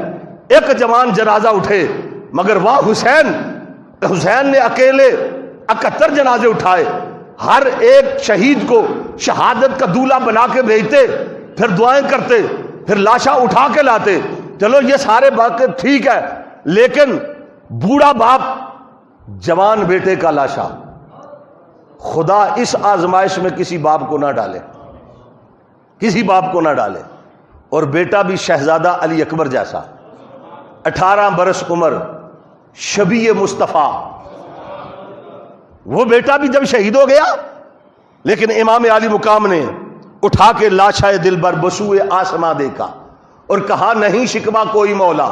ایک جوان جنازہ اٹھے مگر وہ حسین نے اکیلے 71 جنازے اٹھائے۔ ہر ایک شہید کو شہادت کا دولہا بنا کے بھیجتے، پھر دعائیں کرتے، پھر لاشا اٹھا کے لاتے۔ چلو یہ سارے باتیں ٹھیک ہے، لیکن بوڑھا باپ جوان بیٹے کا لاشا، خدا اس آزمائش میں کسی باپ کو نہ ڈالے، کسی باپ کو نہ ڈالے۔ اور بیٹا بھی شہزادہ علی اکبر جیسا، 18 برس عمر، شبیہ مصطفیٰ، وہ بیٹا بھی جب شہید ہو گیا، لیکن امام علی مقام نے اٹھا کے لاشا دلبر بسوئے آسماں دیکھا اور کہا نہیں شکوہ کوئی مولا،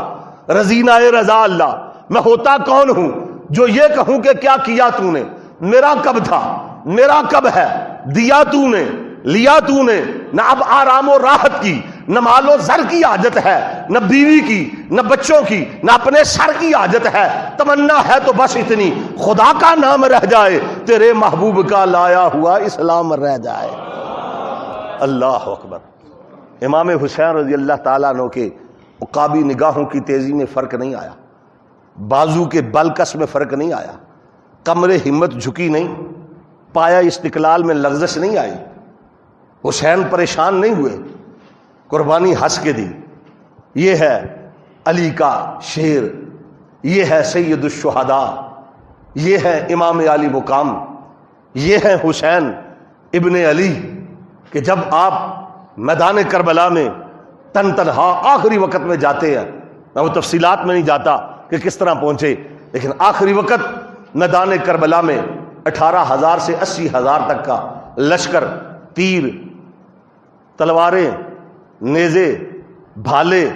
رضینہ رضا اللہ، میں ہوتا کون ہوں جو یہ کہوں کہ کیا کیا تو نے، میرا کب تھا، میرا کب ہے، دیا تو نے، لیا تو نے، نہ اب آرام و راحت کی، نہ مال و زر کی حاجت ہے، نہ بیوی کی، نہ بچوں کی، نہ اپنے سر کی حاجت ہے، تمنا ہے تو بس اتنی، خدا کا نام رہ جائے، تیرے محبوب کا لایا ہوا اسلام رہ جائے۔ اللہ اکبر۔ امام حسین رضی اللہ تعالیٰ عنہ کے عقابی نگاہوں کی تیزی میں فرق نہیں آیا، بازو کے بلکس میں فرق نہیں آیا، کمر ہمت جھکی نہیں، پایا استقلال میں لغزش نہیں آئی، حسین پریشان نہیں ہوئے، قربانی ہنس کے دی۔ یہ ہے علی کا شیر، یہ ہے سید الشہداء، یہ ہے امام علی مقام، یہ ہے حسین ابن علی، کہ جب آپ میدان کربلا میں تن تنہا آخری وقت میں جاتے ہیں، میں وہ تفصیلات میں نہیں جاتا کہ کس طرح پہنچے، لیکن آخری وقت میدان کربلا میں 18,000 سے 80,000 تک کا لشکر، تیر، تلواریں، نیزے، بھالے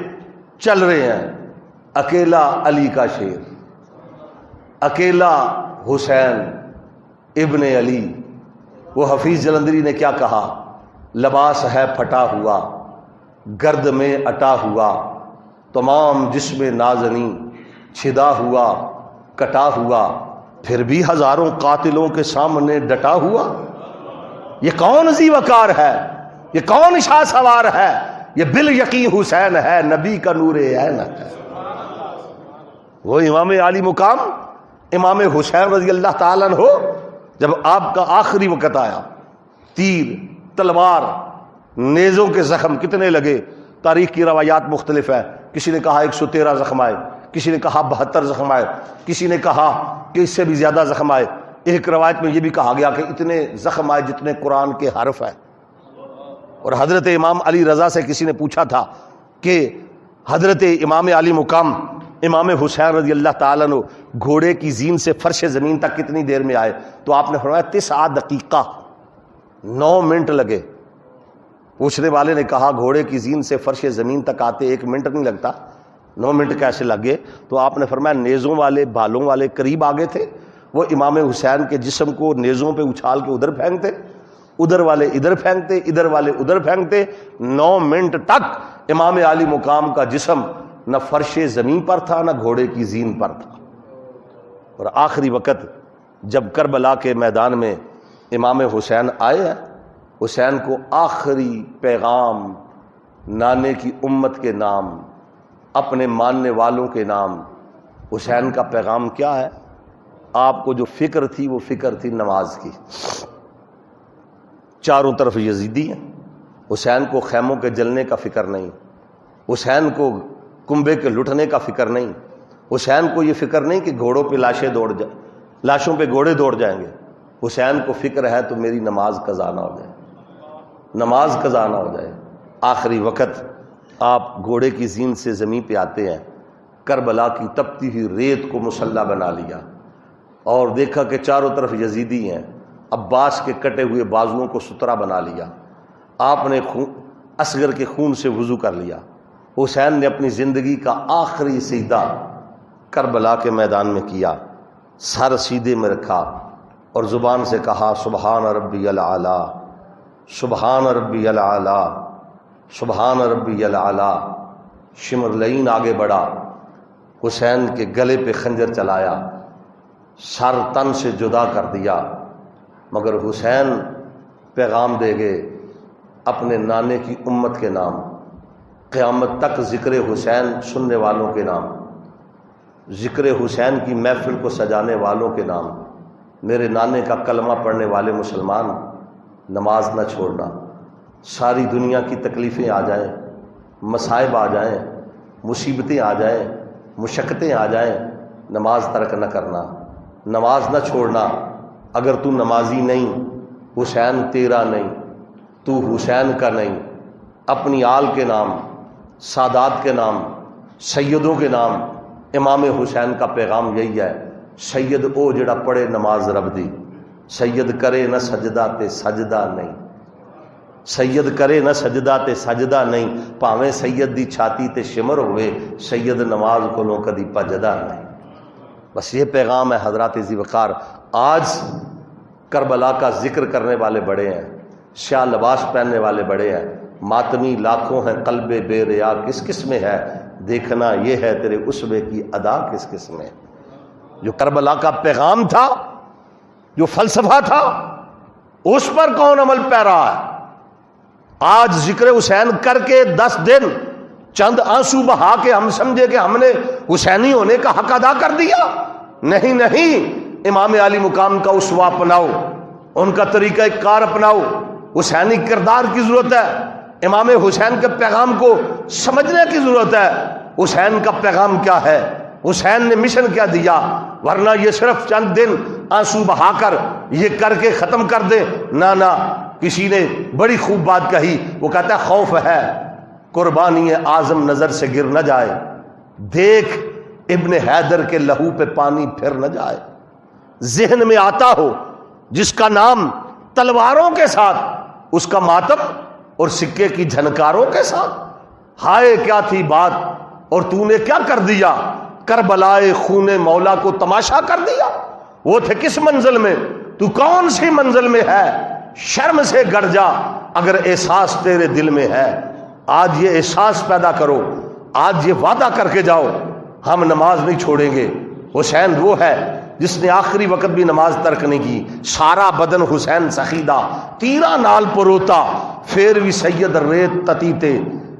چل رہے ہیں، اکیلا علی کا شیر، اکیلا حسین ابن علی۔ وہ حفیظ جلندری نے کیا کہا؟ لباس ہے پھٹا ہوا، گرد میں اٹا ہوا، تمام جسم نازنی چھدا ہوا کٹا ہوا، پھر بھی ہزاروں قاتلوں کے سامنے ڈٹا ہوا۔ یہ کون ذی وقار ہے؟ یہ کون شاہ سوار ہے؟ یہ بال یقین حسین ہے، نبی کا نور عین ہے۔ وہ امام علی مقام امام حسین رضی اللہ تعالیٰ عنہ، جب آپ کا آخری وقت آیا، تیر، تلوار، نیزوں کے زخم کتنے لگے؟ تاریخ کی روایات مختلف ہے، کسی نے کہا 113 زخم آئے، کسی نے کہا 72 زخم آئے، کسی نے کہا کہ اس سے بھی زیادہ زخم آئے۔ ایک روایت میں یہ بھی کہا گیا کہ اتنے زخم آئے جتنے قرآن کے حرف ہیں۔ اور حضرت امام علی رضا سے کسی نے پوچھا تھا کہ حضرت امام علی مقام امام حسین رضی اللہ تعالیٰ عنہ گھوڑے کی زین سے فرش زمین تک کتنی دیر میں آئے؟ تو آپ نے فرمایا 9 دقیقہ 9 منٹ لگے۔ پوچھنے والے نے کہا گھوڑے کی زین سے فرش زمین تک آتے 1 منٹ نہیں لگتا، 9 منٹ کیسے لگے؟ تو آپ نے فرمایا نیزوں والے بھالوں والے قریب آگے تھے، وہ امام حسین کے جسم کو نیزوں پہ اچھال کے ادھر پھینکتے، ادھر والے ادھر پھینکتے، ادھر والے ادھر پھینکتے۔ 9 منٹ تک امام علی مقام کا جسم نہ فرش زمین پر تھا نہ گھوڑے کی زین پر تھا۔ اور آخری وقت جب کربلا کے میدان میں امام حسین آئے ہیں، حسین کو آخری پیغام نانے کی امت کے نام، اپنے ماننے والوں کے نام، حسین کا پیغام کیا ہے؟ آپ کو جو فکر تھی وہ فکر تھی نماز کی۔ چاروں طرف یزیدی ہیں، حسین کو خیموں کے جلنے کا فکر نہیں، حسین کو کنبے کے لٹنے کا فکر نہیں، حسین کو یہ فکر نہیں کہ گھوڑوں پہ لاشوں پہ گھوڑے دوڑ جائیں گے۔ حسین کو فکر ہے تو میری نماز قضا نہ ہو جائے، نماز قضا نہ ہو جائے۔ آخری وقت آپ گھوڑے کی زین سے زمین پہ آتے ہیں، کربلا کی تپتی ہوئی ریت کو مصلی بنا لیا اور دیکھا کہ چاروں طرف یزیدی ہیں، عباس کے کٹے ہوئے بازوؤں کو سترا بنا لیا، آپ نے اصغر کے خون سے وضو کر لیا۔ حسین نے اپنی زندگی کا آخری سجدہ کربلا کے میدان میں کیا، سر سیدھے میں رکھا اور زبان سے کہا سبحان ربی العلی، سبحان ربی العلی، سبحان ربی العلی۔ شمرلین آگے بڑھا، حسین کے گلے پہ خنجر چلایا، سر تن سے جدا کر دیا، مگر حسین پیغام دے گئے اپنے نانے کی امت کے نام، قیامت تک ذکر حسین سننے والوں کے نام، ذکر حسین کی محفل کو سجانے والوں کے نام، میرے نانے کا کلمہ پڑھنے والے مسلمان نماز نہ چھوڑنا۔ ساری دنیا کی تکلیفیں آ جائیں، مصائب آ جائیں، مصیبتیں آ جائیں، مشقتیں آ جائیں، نماز ترک نہ کرنا، نماز نہ چھوڑنا۔ اگر تو نمازی نہیں، حسین تیرا نہیں، تو حسین کا نہیں۔ اپنی آل کے نام، سادات کے نام، سیدوں کے نام، امام حسین کا پیغام یہی ہے، سید او جڑا پڑھے نماز رب دی، سید کرے نہ سجدہ تے سجدہ نہیں، سید کرے نہ سجدہ تے سجدہ نہیں، پاویں سید دی چھاتی تے شمر ہوئے، سید نماز کولوں کدی پجدا نہیں۔ بس یہ پیغام ہے حضرات ذی وقار۔ آج کربلا کا ذکر کرنے والے بڑے ہیں، سیاہ لباس پہننے والے بڑے ہیں، ماتمی لاکھوں ہیں، قلب بے ریا کس کس میں ہے، دیکھنا یہ ہے تیرے اسوے کی ادا کس کس میں۔ جو کربلا کا پیغام تھا، جو فلسفہ تھا، اس پر کون عمل پیرا ہے؟ آج ذکر حسین کر کے 10 دن چند آنسو بہا کے ہم سمجھے کہ ہم نے حسینی ہونے کا حق ادا کر دیا؟ نہیں نہیں، امام علی مقام کا اسوہ اپناؤ، ان کا طریقہ کار اپناؤ، حسینی کردار کی ضرورت ہے، امام حسین کے پیغام کو سمجھنے کی ضرورت ہے۔ حسین کا پیغام کیا ہے، حسین نے مشن کیا دیا، ورنہ یہ صرف چند دن آنسو بہا کر یہ کر کے ختم کر دے، نہ۔ کسی نے بڑی خوب بات کہی، وہ کہتا ہے خوف ہے قربانی اعظم نظر سے گر نہ جائے، دیکھ ابن حیدر کے لہو پہ پانی پھر نہ جائے۔ ذہن میں آتا ہو جس کا نام تلواروں کے ساتھ، اس کا ماتم اور سکے کی جھنکاروں کے ساتھ، ہائے کیا تھی بات اور تو نے کیا کر دیا، کربلائے خون مولا کو تماشا کر دیا۔ وہ تھے کس منزل میں، تو کون سی منزل میں ہے، شرم سے گڑ جا اگر احساس تیرے دل میں ہے۔ آج یہ احساس پیدا کرو، آج یہ وعدہ کر کے جاؤ، ہم نماز نہیں چھوڑیں گے۔ حسین وہ ہے جس نے آخری وقت بھی نماز ترک نہیں کی، سارا بدن حسین سخیدہ، تیرا نال پروتا، پھر بھی سید ریت تتیتے،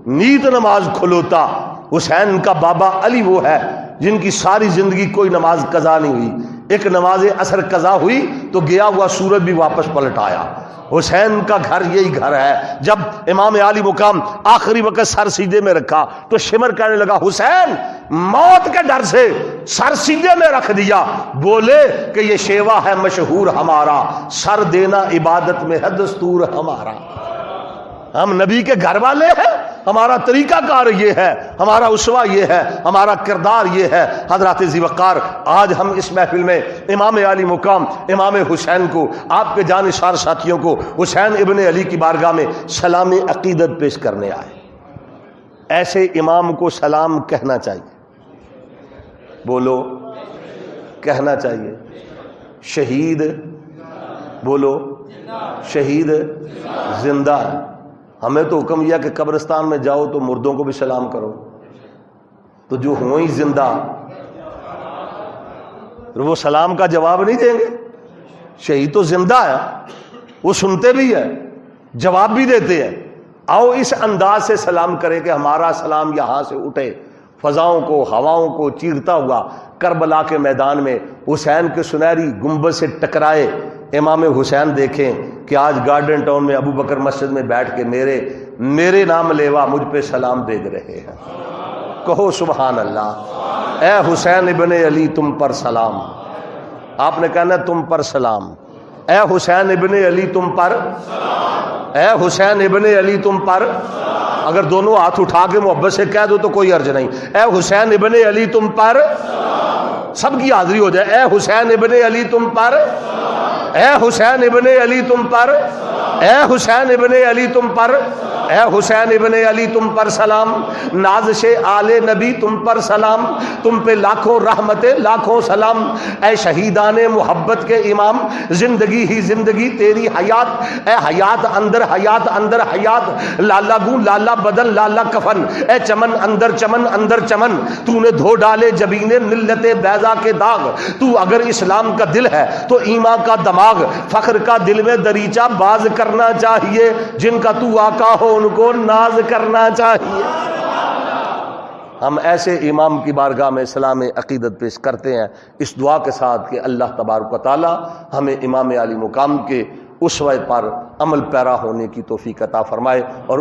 نیت نماز کھلوتا۔ حسین کا بابا علی وہ ہے جن کی ساری زندگی کوئی نماز قضا نہیں ہوئی، ایک نماز عصر قضا ہوئی تو گیا ہوا سورج بھی واپس پلٹ آیا۔ حسین کا گھر یہی گھر ہے۔ جب امام علی مقام آخری وقت سر سیدھے میں رکھا تو شمر کہنے لگا حسین موت کے ڈر سے سر سیدھے میں رکھ دیا، بولے کہ یہ شیوا ہے مشہور ہمارا، سر دینا عبادت میں ہے دستور ہمارا۔ ہم نبی کے گھر والے ہیں، ہمارا طریقہ کار یہ ہے، ہمارا اسوہ یہ ہے، ہمارا کردار یہ ہے۔ حضرات ذی وقار، آج ہم اس محفل میں امام علی مقام امام حسین کو، آپ کے جانشار ساتھیوں کو حسین ابن علی کی بارگاہ میں سلام عقیدت پیش کرنے آئے۔ ایسے امام کو سلام کہنا چاہیے، بولو کہنا چاہیے۔ شہید بولو، شہید زندہ ہے۔ ہمیں تو حکم یہ کہ قبرستان میں جاؤ تو مردوں کو بھی سلام کرو، تو جو ہوئی زندہ وہ سلام کا جواب نہیں دیں گے؟ شہید تو زندہ ہے، وہ سنتے بھی ہے، جواب بھی دیتے ہیں۔ آؤ اس انداز سے سلام کرے کہ ہمارا سلام یہاں سے اٹھے، فضاؤں کو ہواؤں کو چیرتا ہوا کربلا کے میدان میں حسین کے سنہری گنبد سے ٹکرائے امام حسین دیکھیں کہ آج گارڈن ٹاؤن میں ابو بکر مسجد میں بیٹھ کے میرے نام لیوا مجھ پہ سلام بھیج رہے ہیں۔ کہو سبحان اللہ۔ اے حسین ابن علی تم پر سلام، آپ نے کہنا تم پر سلام۔ اے حسین ابن علی تم پر، اے حسین ابن علی تم پر، اگر دونوں ہاتھ اٹھا کے محبت سے کہہ دو تو کوئی حرج نہیں۔ اے حسین ابن علی تم پر، سب کی حاضری ہو جائے۔ اے حسین ابن علی تم پر، اے حسین ابن علی تم پر، اے حسین ابن علی تم پر، اے حسین ابن علی تم پر سلام۔ نازش آل نبی تم پر سلام، تم پہ لاکھوں رحمتیں لاکھوں سلام۔ اے شہیدان محبت کے امام، زندگی ہی زندگی تیری حیات، اے حیات اندر حیات اندر حیات، لالا گوں لالا بدن لالا کفن، اے چمن اندر چمن اندر چمن، تو نے دھو ڈالے جبین ملت بیضا کے داغ۔ تو اگر اسلام کا دل ہے تو ایمان کا دماغ، فخر کا دل میں دریچہ باز کرنا چاہیے، جن کا تو آقا ہو ان کو ناز کرنا چاہیے۔ ہم ایسے امام کی بارگاہ میں سلام عقیدت پیش کرتے ہیں اس دعا کے ساتھ کہ اللہ تبارک و تعالی ہمیں امام علی مقام کے اسوہ پر عمل پیرا ہونے کی توفیق عطا فرمائے اور